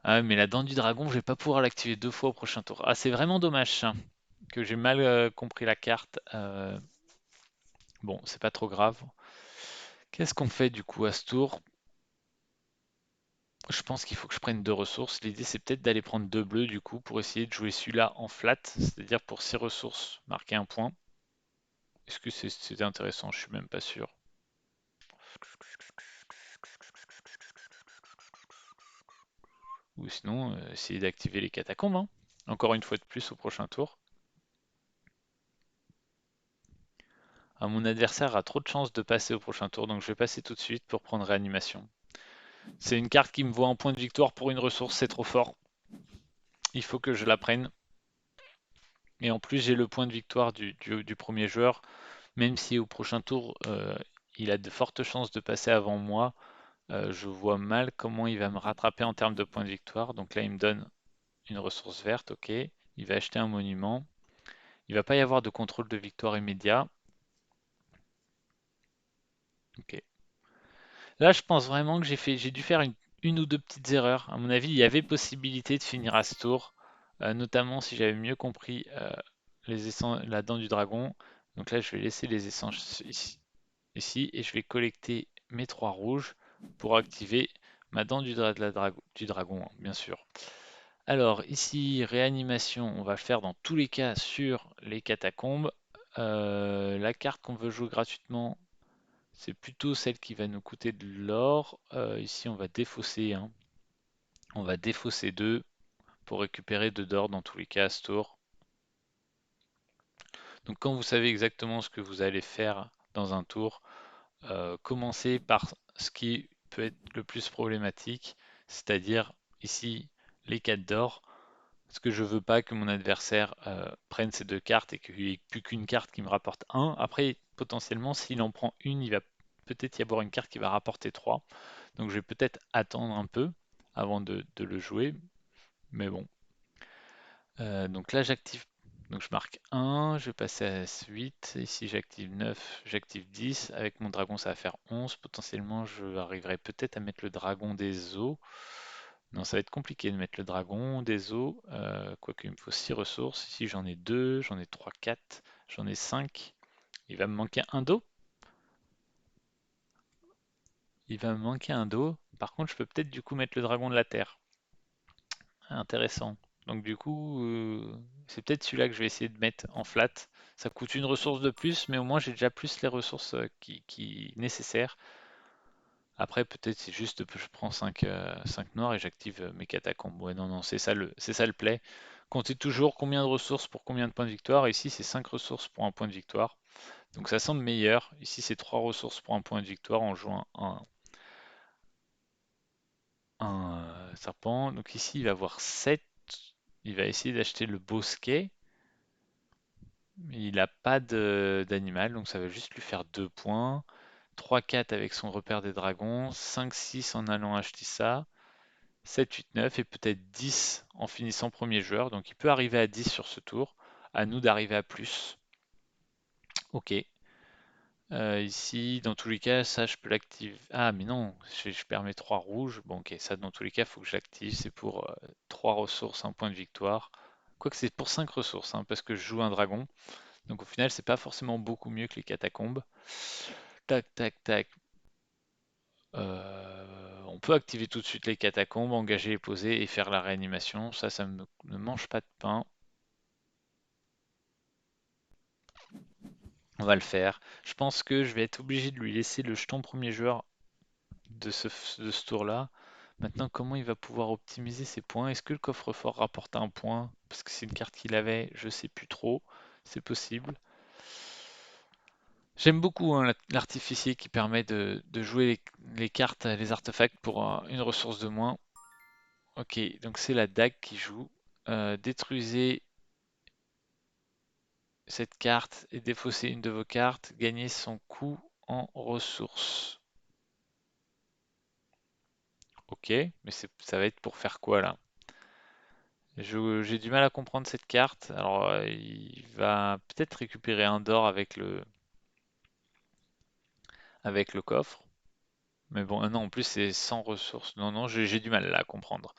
Ah, mais la dent du dragon, je vais pas pouvoir l'activer deux fois au prochain tour. Ah, c'est vraiment dommage ça, que j'ai mal compris la carte. Bon, c'est pas trop grave. Qu'est-ce qu'on fait du coup à ce tour? Je pense qu'il faut que je prenne deux ressources. L'idée, c'est peut-être d'aller prendre deux bleus du coup pour essayer de jouer celui-là en flat, c'est-à-dire pour 6 ressources, marquer un point. Est-ce que c'est intéressant? Je suis même pas sûr. Ou sinon, essayer d'activer les catacombes, hein. Encore une fois de plus au prochain tour. Ah, mon adversaire a trop de chances de passer au prochain tour, donc je vais passer tout de suite pour prendre réanimation. C'est une carte qui me vaut un point de victoire pour une ressource, c'est trop fort. Il faut que je la prenne. Et en plus, j'ai le point de victoire du premier joueur, même si au prochain tour, il a de fortes chances de passer avant moi. Je vois mal comment il va me rattraper en termes de points de victoire. Donc là, il me donne une ressource verte, ok. Il va acheter un monument. Il va pas y avoir de contrôle de victoire immédiat. Ok. Là, je pense vraiment que j'ai dû faire une ou deux petites erreurs. À mon avis, il y avait possibilité de finir à ce tour, notamment si j'avais mieux compris la dent du dragon. Donc là, je vais laisser les essences ici et je vais collecter mes trois rouges pour activer ma dent du dragon, hein, bien sûr. Alors ici, réanimation, on va le faire dans tous les cas sur les catacombes. La carte qu'on veut jouer gratuitement, c'est plutôt celle qui va nous coûter de l'or. Ici, on va défausser, hein. On va défausser 2 pour récupérer 2 d'or dans tous les cas à ce tour. Donc quand vous savez exactement ce que vous allez faire dans un tour, commencez par ce qui peut être le plus problématique, c'est-à-dire ici les 4 d'or. Parce que je veux pas que mon adversaire prenne ces deux cartes et qu'il n'y ait plus qu'une carte qui me rapporte 1. Après, potentiellement, s'il en prend une, il va peut-être y avoir une carte qui va rapporter 3. Donc je vais peut-être attendre un peu avant de le jouer. Mais bon. Donc là, j'active. Donc je marque 1, je vais passer à 8. Ici, j'active 9, j'active 10. Avec mon dragon, ça va faire 11. Potentiellement, je arriverai peut-être à mettre le dragon des eaux. Non, ça va être compliqué de mettre le dragon des eaux. Quoique, il me faut 6 ressources. Ici, j'en ai 2, j'en ai 3, 4, j'en ai 5. Il va me manquer un dos. Il va me manquer un dos. Par contre, je peux peut-être du coup mettre le dragon de la terre. Intéressant. Donc du coup, c'est peut-être celui-là que je vais essayer de mettre en flat. Ça coûte une ressource de plus, mais au moins j'ai déjà plus les ressources qui nécessaires. Après, peut-être c'est juste je prends 5 noirs et j'active mes catacombes. Ouais, non, non, c'est ça le play. Comptez toujours combien de ressources pour combien de points de victoire. Ici, c'est 5 ressources pour un point de victoire. Donc ça semble meilleur. Ici, c'est 3 ressources pour un point de victoire en jouant un serpent. Donc ici, il va avoir 7. Il va essayer d'acheter le bosquet. Il n'a pas d'animal, donc ça va juste lui faire 2 points. 3-4 avec son repère des dragons. 5-6 en allant acheter ça. 7-8-9 et peut-être 10 en finissant premier joueur. Donc il peut arriver à 10 sur ce tour. À nous d'arriver à plus. Ok. Ici, dans tous les cas, ça je peux l'activer. Ah, mais non, je perds mes 3 rouges. Bon, ok, ça dans tous les cas, il faut que je l'active. C'est pour 3 ressources, un point de victoire. Quoique c'est pour 5 ressources, hein, parce que je joue un dragon. Donc au final, c'est pas forcément beaucoup mieux que les catacombes. Tac, tac, tac. On peut activer tout de suite les catacombes, engager et poser et faire la réanimation. Ça ne mange pas de pain. On va le faire. Je pense que je vais être obligé de lui laisser le jeton premier joueur de ce tour-là. Maintenant, comment il va pouvoir optimiser ses points? Est-ce que le coffre-fort rapporte un point? Parce que c'est une carte qu'il avait, je sais plus trop. C'est possible. J'aime beaucoup hein, l'artificier qui permet de jouer les cartes, les artefacts pour une ressource de moins. Ok, donc c'est la dague qui joue. Détruisez cette carte et défaussez une de vos cartes. Gagnez son coût en ressources. Ok, mais ça va être pour faire quoi là? J'ai du mal à comprendre cette carte. Alors, il va peut-être récupérer un d'or avec le coffre. Mais bon, non, en plus c'est sans ressources. Non, non, j'ai du mal là à comprendre.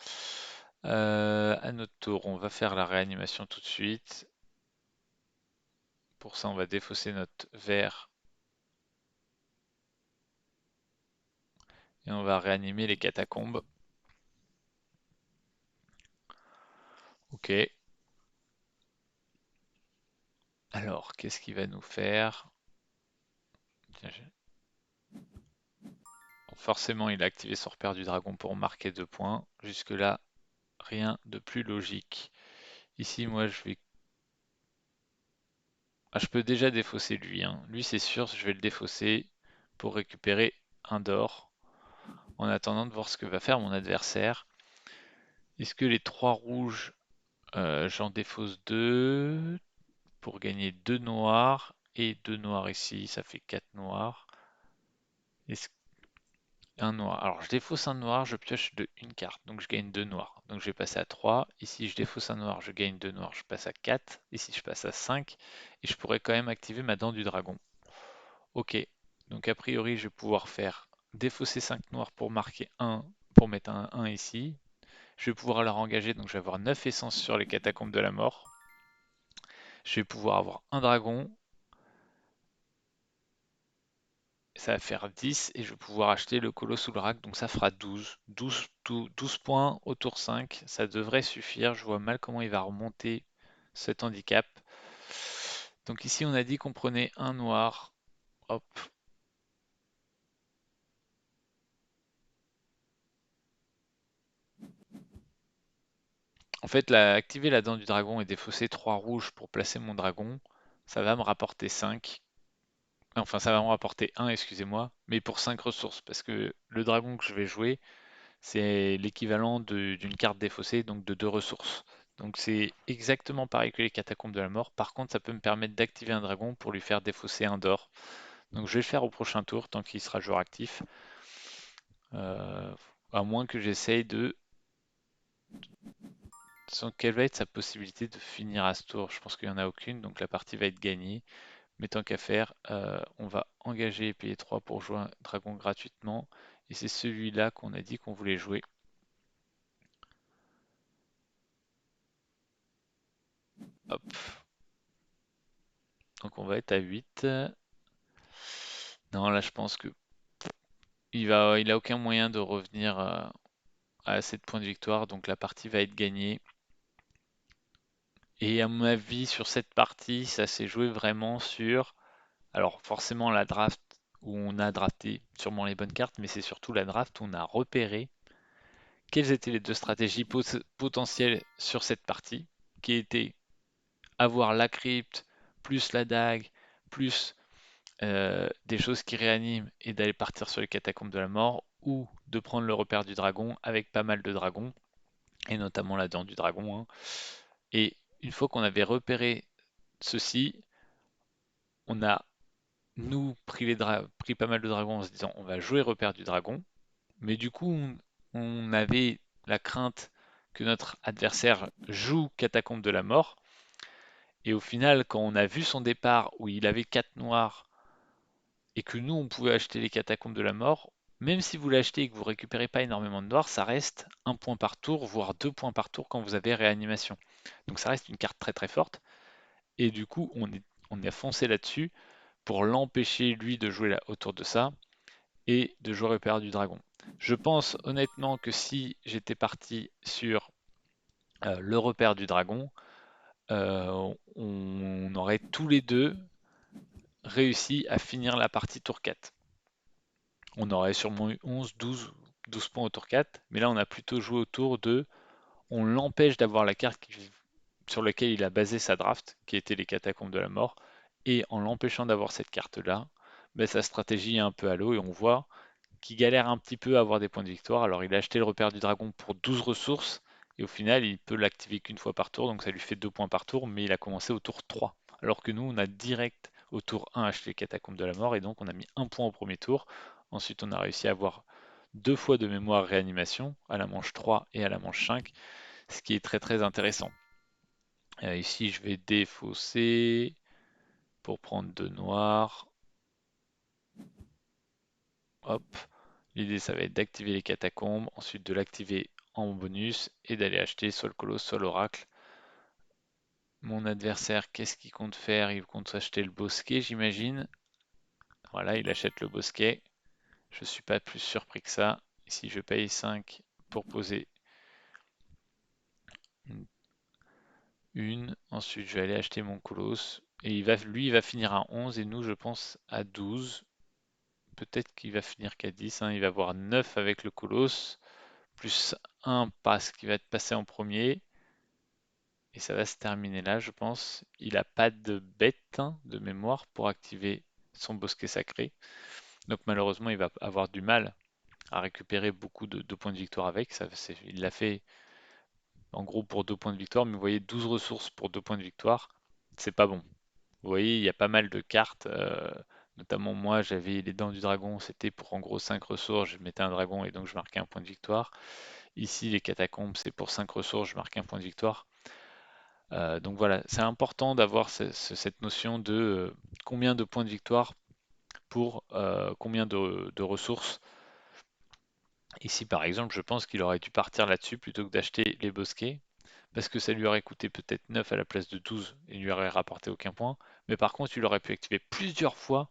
À notre tour, on va faire la réanimation tout de suite. Pour ça, on va défausser notre verre et on va réanimer les catacombes. Ok. Alors, qu'est-ce qu'il va nous faire? Tiens, forcément, il a activé son repère du dragon pour marquer 2 points. Jusque-là, rien de plus logique. Ici, moi, je vais... Ah, je peux déjà défausser lui, hein. Lui, c'est sûr, je vais le défausser pour récupérer un d'or. En attendant de voir ce que va faire mon adversaire. Est-ce que les 3 rouges, j'en défausse 2 pour gagner 2 noirs et 2 noirs ici, ça fait 4 noirs. Est-ce un noir. Alors je défausse un noir, je pioche de une carte, donc je gagne 2 noirs. Donc je vais passer à 3. Ici je défausse un noir, je gagne 2 noirs, je passe à 4. Ici je passe à 5. Et je pourrais quand même activer ma dent du dragon. Ok, donc a priori je vais pouvoir faire défausser 5 noirs pour marquer 1, pour mettre un 1 ici. Je vais pouvoir leur engager, donc je vais avoir 9 essences sur les catacombes de la mort. Je vais pouvoir avoir un dragon, ça va faire 10 et je vais pouvoir acheter le colosse sous le rack, donc ça fera 12. 12 points au tour 5, ça devrait suffire. Je vois mal comment il va remonter cet handicap. Donc ici on a dit qu'on prenait un noir. Hop. En fait, activer la dent du dragon et défausser 3 rouges pour placer mon dragon, ça va me rapporter 5. Enfin, ça va me rapporter 1, excusez-moi, mais pour 5 ressources, parce que le dragon que je vais jouer, c'est l'équivalent d'une carte défaussée, donc de 2 ressources. Donc c'est exactement pareil que les catacombes de la mort. Par contre, ça peut me permettre d'activer un dragon pour lui faire défausser un d'or. Donc je vais le faire au prochain tour, tant qu'il sera joueur actif. Euh, à moins que j'essaye de... Quelle va être sa possibilité de finir à ce tour? Je pense qu'il n'y en a aucune, donc la partie va être gagnée. Mais tant qu'à faire, on va engager et payer 3 pour jouer un dragon gratuitement. Et c'est celui-là qu'on a dit qu'on voulait jouer. Hop. Donc on va être à 8. Non, là je pense que il a aucun moyen de revenir à 7 points de victoire, donc la partie va être gagnée. Et à mon avis, sur cette partie, ça s'est joué vraiment sur, alors forcément la draft où on a drafté sûrement les bonnes cartes, mais c'est surtout la draft où on a repéré quelles étaient les deux stratégies potentielles sur cette partie, qui étaient avoir la crypte, plus la dague, plus des choses qui réaniment et d'aller partir sur les catacombes de la mort, ou de prendre le repère du dragon avec pas mal de dragons, et notamment la dent du dragon, hein. Et une fois qu'on avait repéré ceci, on a, nous, pris pas mal de dragons en se disant on va jouer repère du dragon, mais du coup, on avait la crainte que notre adversaire joue catacombe de la mort, et au final, quand on a vu son départ où il avait 4 noirs et que nous, on pouvait acheter les catacombes de la mort, même si vous l'achetez et que vous récupérez pas énormément de noirs, ça reste un point par tour, voire 2 points par tour quand vous avez réanimation. Donc ça reste une carte très très forte. Et du coup, on est foncé là-dessus pour l'empêcher, lui, de jouer autour de ça et de jouer repère du dragon. Je pense honnêtement que si j'étais parti sur le repère du dragon, on aurait tous les deux réussi à finir la partie tour 4. On aurait sûrement eu 11, 12 points au tour 4, mais là on a plutôt joué autour de on l'empêche d'avoir la carte sur laquelle il a basé sa draft, qui était les catacombes de la mort, et en l'empêchant d'avoir cette carte-là, ben, sa stratégie est un peu à l'eau et on voit qu'il galère un petit peu à avoir des points de victoire. Alors il a acheté le repère du dragon pour 12 ressources, et au final il peut l'activer qu'une fois par tour, donc ça lui fait 2 points par tour, mais il a commencé au tour 3. Alors que nous on a direct au tour 1 acheté les catacombes de la mort, et donc on a mis un point au premier tour. Ensuite on a réussi à avoir 2 fois de mémoire réanimation, à la manche 3 et à la manche 5, ce qui est très très intéressant. Ici, je vais défausser pour prendre 2 noirs. Hop. L'idée, ça va être d'activer les catacombes, ensuite de l'activer en bonus et d'aller acheter soit le colosse, soit l'oracle. Mon adversaire, qu'est-ce qu'il compte faire? Il compte acheter le bosquet, j'imagine. Voilà, il achète le bosquet. Je suis pas plus surpris que ça. Ici, je paye 5 pour poser une. Ensuite, je vais aller acheter mon colosse. Et lui, il va finir à 11 et nous, je pense, à 12. Peut-être qu'il va finir qu'à 10, hein. Il va avoir 9 avec le colosse, plus un passe qui va être passé en premier. Et ça va se terminer là, je pense. Il n'a pas de bête, hein, de mémoire pour activer son bosquet sacré. Donc malheureusement, il va avoir du mal à récupérer beaucoup de points de victoire avec. Il l'a fait en gros pour 2 points de victoire, mais vous voyez 12 ressources pour 2 points de victoire, c'est pas bon. Vous voyez, il y a pas mal de cartes, notamment moi j'avais les dents du dragon, c'était pour en gros 5 ressources, je mettais un dragon et donc je marquais un point de victoire. Ici les catacombes c'est pour 5 ressources, je marquais un point de victoire. Donc voilà, c'est important d'avoir cette notion de combien de points de victoire pour combien de ressources. Ici par exemple, je pense qu'il aurait dû partir là-dessus plutôt que d'acheter les bosquets, parce que ça lui aurait coûté peut-être 9 à la place de 12 et lui aurait rapporté aucun point. Mais par contre, il aurait pu activer plusieurs fois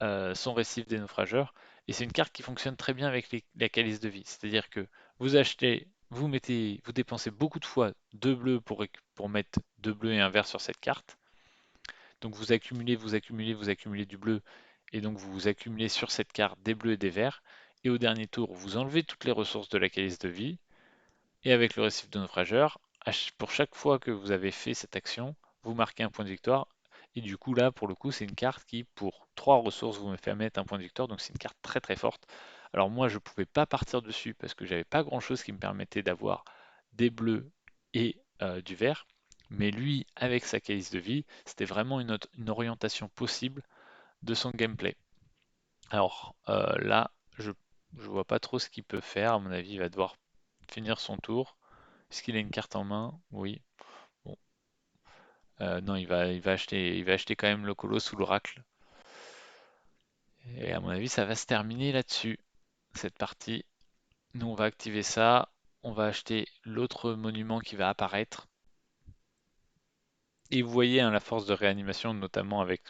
son récif des naufrageurs. Et c'est une carte qui fonctionne très bien avec la calice de vie. C'est-à-dire que vous achetez, vous dépensez beaucoup de fois 2 bleus pour mettre 2 bleus et un vert sur cette carte. Donc vous accumulez, vous accumulez, vous accumulez du bleu. Et donc vous accumulez sur cette carte des bleus et des verts. Et au dernier tour, vous enlevez toutes les ressources de la calice de vie. Et avec le récif de naufrageur, pour chaque fois que vous avez fait cette action, vous marquez un point de victoire. Et du coup, là, pour le coup, c'est une carte qui, pour 3 ressources, vous me fait mettre un point de victoire. Donc c'est une carte très très forte. Alors moi, je ne pouvais pas partir dessus parce que j'avais pas grand-chose qui me permettait d'avoir des bleus et du vert. Mais lui, avec sa case de vie, c'était vraiment une orientation possible de son gameplay. Alors là, je vois pas trop ce qu'il peut faire. À mon avis, il va devoir finir son tour. Est-ce qu'il a une carte en main? Oui. Bon. Non, il va acheter quand même le colosse ou l'oracle. Et à mon avis, ça va se terminer là-dessus, cette partie. Nous, on va activer ça. On va acheter l'autre monument qui va apparaître. Et vous voyez hein, la force de réanimation, notamment avec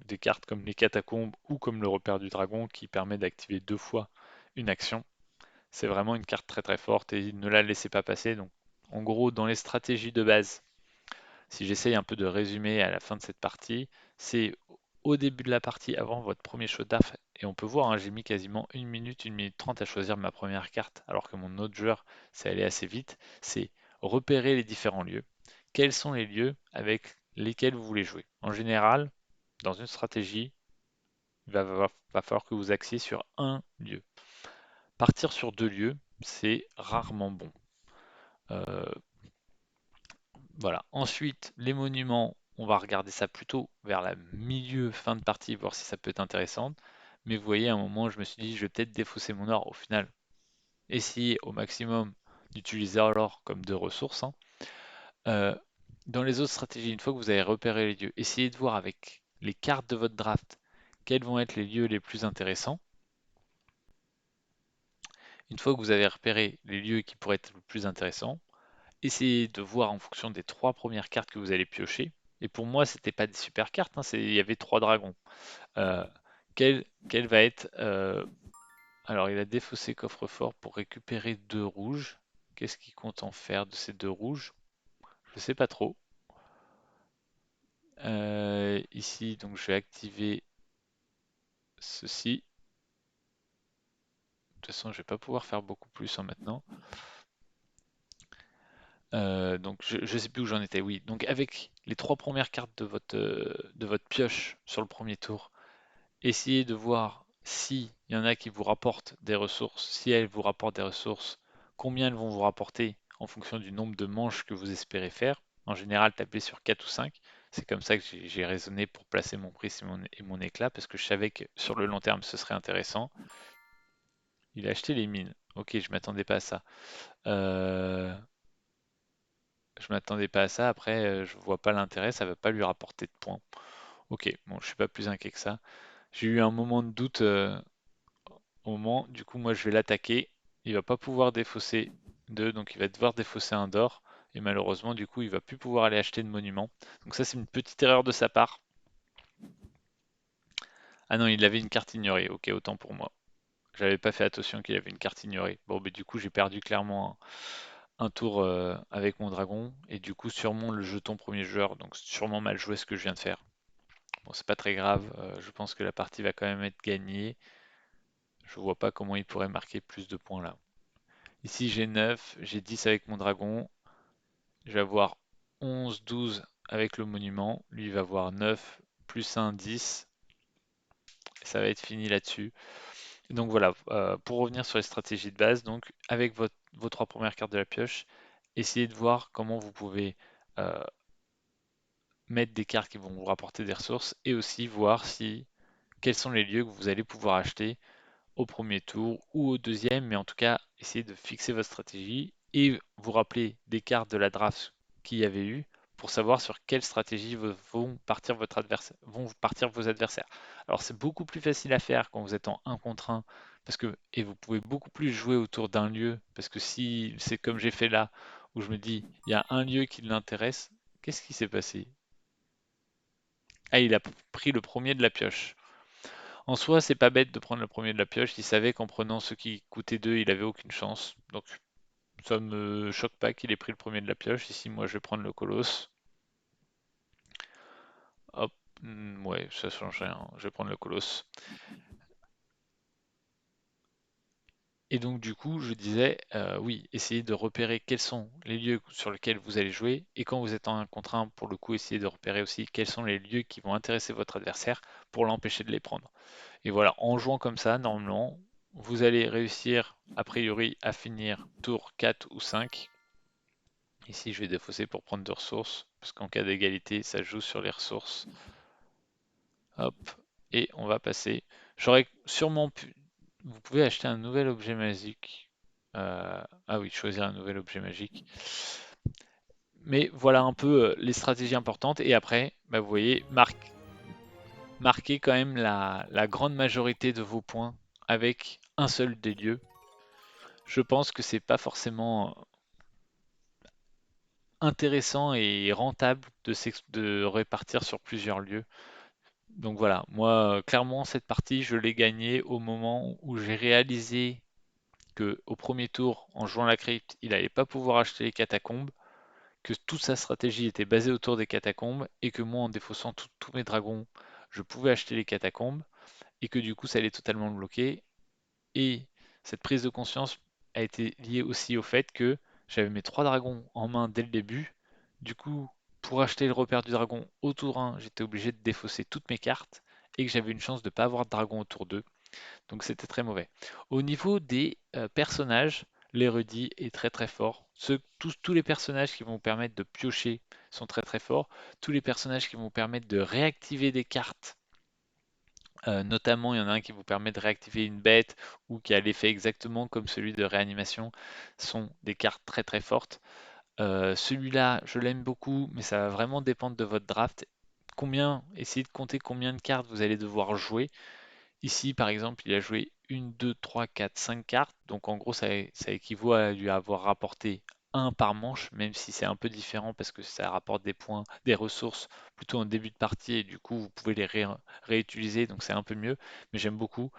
des cartes comme les catacombes ou comme le repère du dragon qui permet d'activer 2 fois une action. C'est vraiment une carte très très forte et ne la laissez pas passer. Donc, en gros, dans les stratégies de base, si j'essaye un peu de résumer à la fin de cette partie, c'est au début de la partie, avant votre premier shot d'AF, et on peut voir, hein, j'ai mis quasiment 1 minute 30 à choisir ma première carte, alors que mon autre joueur, c'est allé assez vite, c'est repérer les différents lieux. Quels sont les lieux avec lesquels vous voulez jouer? En général, dans une stratégie, va falloir que vous axiez sur un lieu. Partir sur 2 lieux, c'est rarement bon. Euh, Voilà. Ensuite, les monuments, on va regarder ça plutôt vers la milieu, fin de partie, voir si ça peut être intéressant. Mais vous voyez, à un moment, je me suis dit, je vais peut-être défausser mon or. Au final, essayer au maximum d'utiliser l'or comme de ressources, hein. Euh, dans les autres stratégies, une fois que vous avez repéré les lieux, essayez de voir avec les cartes de votre draft quels vont être les lieux les plus intéressants. Une fois que vous avez repéré les lieux qui pourraient être le plus intéressants, essayez de voir en fonction des 3 premières cartes que vous allez piocher. Et pour moi, c'était pas des super cartes, hein, il y avait 3 dragons. Euh, quel va être alors, il a défaussé coffre-fort pour récupérer 2 rouges. Qu'est-ce qu'il compte en faire de ces 2 rouges? Je sais pas trop. Ici, donc, je vais activer ceci. De toute façon, je vais pas pouvoir faire beaucoup plus en maintenant. Donc, je sais plus où j'en étais. Oui, donc avec les 3 premières cartes de votre pioche sur le premier tour, essayez de voir s'il y en a qui vous rapportent des ressources, si elles vous rapportent des ressources, combien elles vont vous rapporter en fonction du nombre de manches que vous espérez faire. En général, tapez sur 4 ou 5. C'est comme ça que j'ai raisonné pour placer mon prisme et mon éclat, parce que je savais que sur le long terme, ce serait intéressant. Il a acheté les mines. Ok, je m'attendais pas à ça. Euh, je m'attendais pas à ça. Après, je vois pas l'intérêt, ça va pas lui rapporter de points. Ok, bon, je suis pas plus inquiet que ça. J'ai eu un moment de doute au moment, du coup, moi je vais l'attaquer. Il va pas pouvoir défausser 2, donc il va devoir défausser un d'or. Et malheureusement, du coup, il va plus pouvoir aller acheter de monument. Donc ça, c'est une petite erreur de sa part. Ah non, il avait une carte ignorée. Ok, autant pour moi. J'avais pas fait attention qu'il avait une carte ignorée. Bon, mais du coup, j'ai perdu clairement un tour avec mon dragon. Et du coup, sûrement le jeton premier joueur. Donc, sûrement mal joué ce que je viens de faire. Bon, c'est pas très grave. Je pense que la partie va quand même être gagnée. Je vois pas comment il pourrait marquer plus de points là. Ici, j'ai 9, j'ai 10 avec mon dragon. Je vais avoir 11, 12 avec le monument. Lui, il va avoir 9, plus 1, 10. Et ça va être fini là-dessus. Donc voilà, pour revenir sur les stratégies de base, donc avec vos 3 premières cartes de la pioche, essayez de voir comment vous pouvez euh, mettre des cartes qui vont vous rapporter des ressources et aussi voir si quels sont les lieux que vous allez pouvoir acheter au premier tour ou au deuxième, mais en tout cas, essayez de fixer votre stratégie et vous rappeler des cartes de la draft qu'il y avait eu pour savoir sur quelle stratégie vont partir vont partir vos adversaires. Alors c'est beaucoup plus facile à faire quand vous êtes en 1 contre 1 parce que et vous pouvez beaucoup plus jouer autour d'un lieu parce que si c'est comme j'ai fait là où je me dis il y a un lieu qui l'intéresse, qu'est-ce qui s'est passé? Ah, il a pris le premier de la pioche. En soi, c'est pas bête de prendre le premier de la pioche. Il savait qu'en prenant ce qui coûtait 2, il avait aucune chance. Donc ça me choque pas qu'il ait pris le premier de la pioche. Ici, moi, je vais prendre le colosse. Hop, ouais, ça change rien. Je vais prendre le colosse. Et donc, du coup, je disais, oui, essayez de repérer quels sont les lieux sur lesquels vous allez jouer. Et quand vous êtes en 1 contre 1, pour le coup, essayez de repérer aussi quels sont les lieux qui vont intéresser votre adversaire pour l'empêcher de les prendre. Et voilà, en jouant comme ça, normalement, vous allez réussir, a priori, à finir tour 4 ou 5. Ici, je vais défausser pour prendre 2 ressources, parce qu'en cas d'égalité, ça joue sur les ressources. Hop, et on va passer. J'aurais sûrement pu... Vous pouvez acheter un nouvel objet magique. Ah oui, choisir un nouvel objet magique. Mais voilà un peu les stratégies importantes. Et après, bah, vous voyez, marquez quand même la grande majorité de vos points avec un seul des lieux. Je pense que c'est pas forcément intéressant et rentable de répartir sur plusieurs lieux. Donc voilà, moi clairement cette partie je l'ai gagnée au moment où j'ai réalisé que au premier tour, en jouant la crypte, il n'allait pas pouvoir acheter les catacombes, que toute sa stratégie était basée autour des catacombes et que moi en défaussant tous mes dragons, je pouvais acheter les catacombes et que du coup ça allait totalement me bloquer. Et cette prise de conscience a été liée aussi au fait que j'avais mes 3 dragons en main dès le début. Du coup, pour acheter le repère du dragon au tour 1, j'étais obligé de défausser toutes mes cartes et que j'avais une chance de ne pas avoir de dragon au tour 2. Donc c'était très mauvais. Au niveau des personnages, l'érudit est très très fort. Tous les personnages qui vont vous permettre de piocher sont très très forts. Tous les personnages qui vont vous permettre de réactiver des cartes, notamment, il y en a un qui vous permet de réactiver une bête ou qui a l'effet exactement comme celui de réanimation, sont des cartes très très fortes. Celui-là, je l'aime beaucoup, mais ça va vraiment dépendre de votre draft. Essayez de compter combien de cartes vous allez devoir jouer. Ici, par exemple, il a joué une, 2, 3, 4, 5 cartes. Donc en gros, ça équivaut à lui avoir rapporté un par manche, même si c'est un peu différent parce que ça rapporte des points, des ressources plutôt en début de partie et du coup vous pouvez les réutiliser, donc c'est un peu mieux, mais j'aime beaucoup.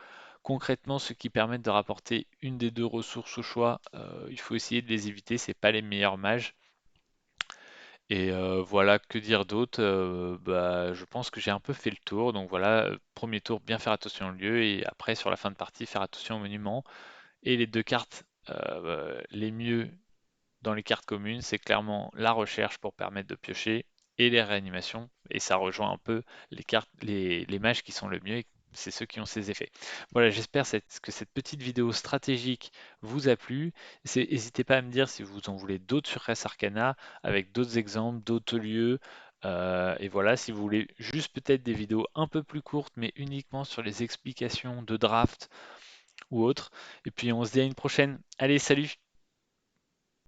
Concrètement, ceux qui permettent de rapporter une des 2 ressources au choix, il faut essayer de les éviter, c'est pas les meilleurs mages. Et voilà, que dire d'autre? Bah, je pense que j'ai un peu fait le tour. Donc voilà, premier tour, bien faire attention au lieu. Et après, sur la fin de partie, faire attention au monument. Et les 2 cartes les mieux dans les cartes communes, c'est clairement la recherche pour permettre de piocher et les réanimations. Et ça rejoint un peu les cartes, les mages qui sont le mieux, et c'est ceux qui ont ces effets. Voilà, j'espère que cette petite vidéo stratégique vous a plu. N'hésitez pas à me dire si vous en voulez d'autres sur Res Arcana, avec d'autres exemples, d'autres lieux. Et voilà, si vous voulez juste peut-être des vidéos un peu plus courtes, mais uniquement sur les explications de draft ou autre. Et puis on se dit à une prochaine. Allez, salut!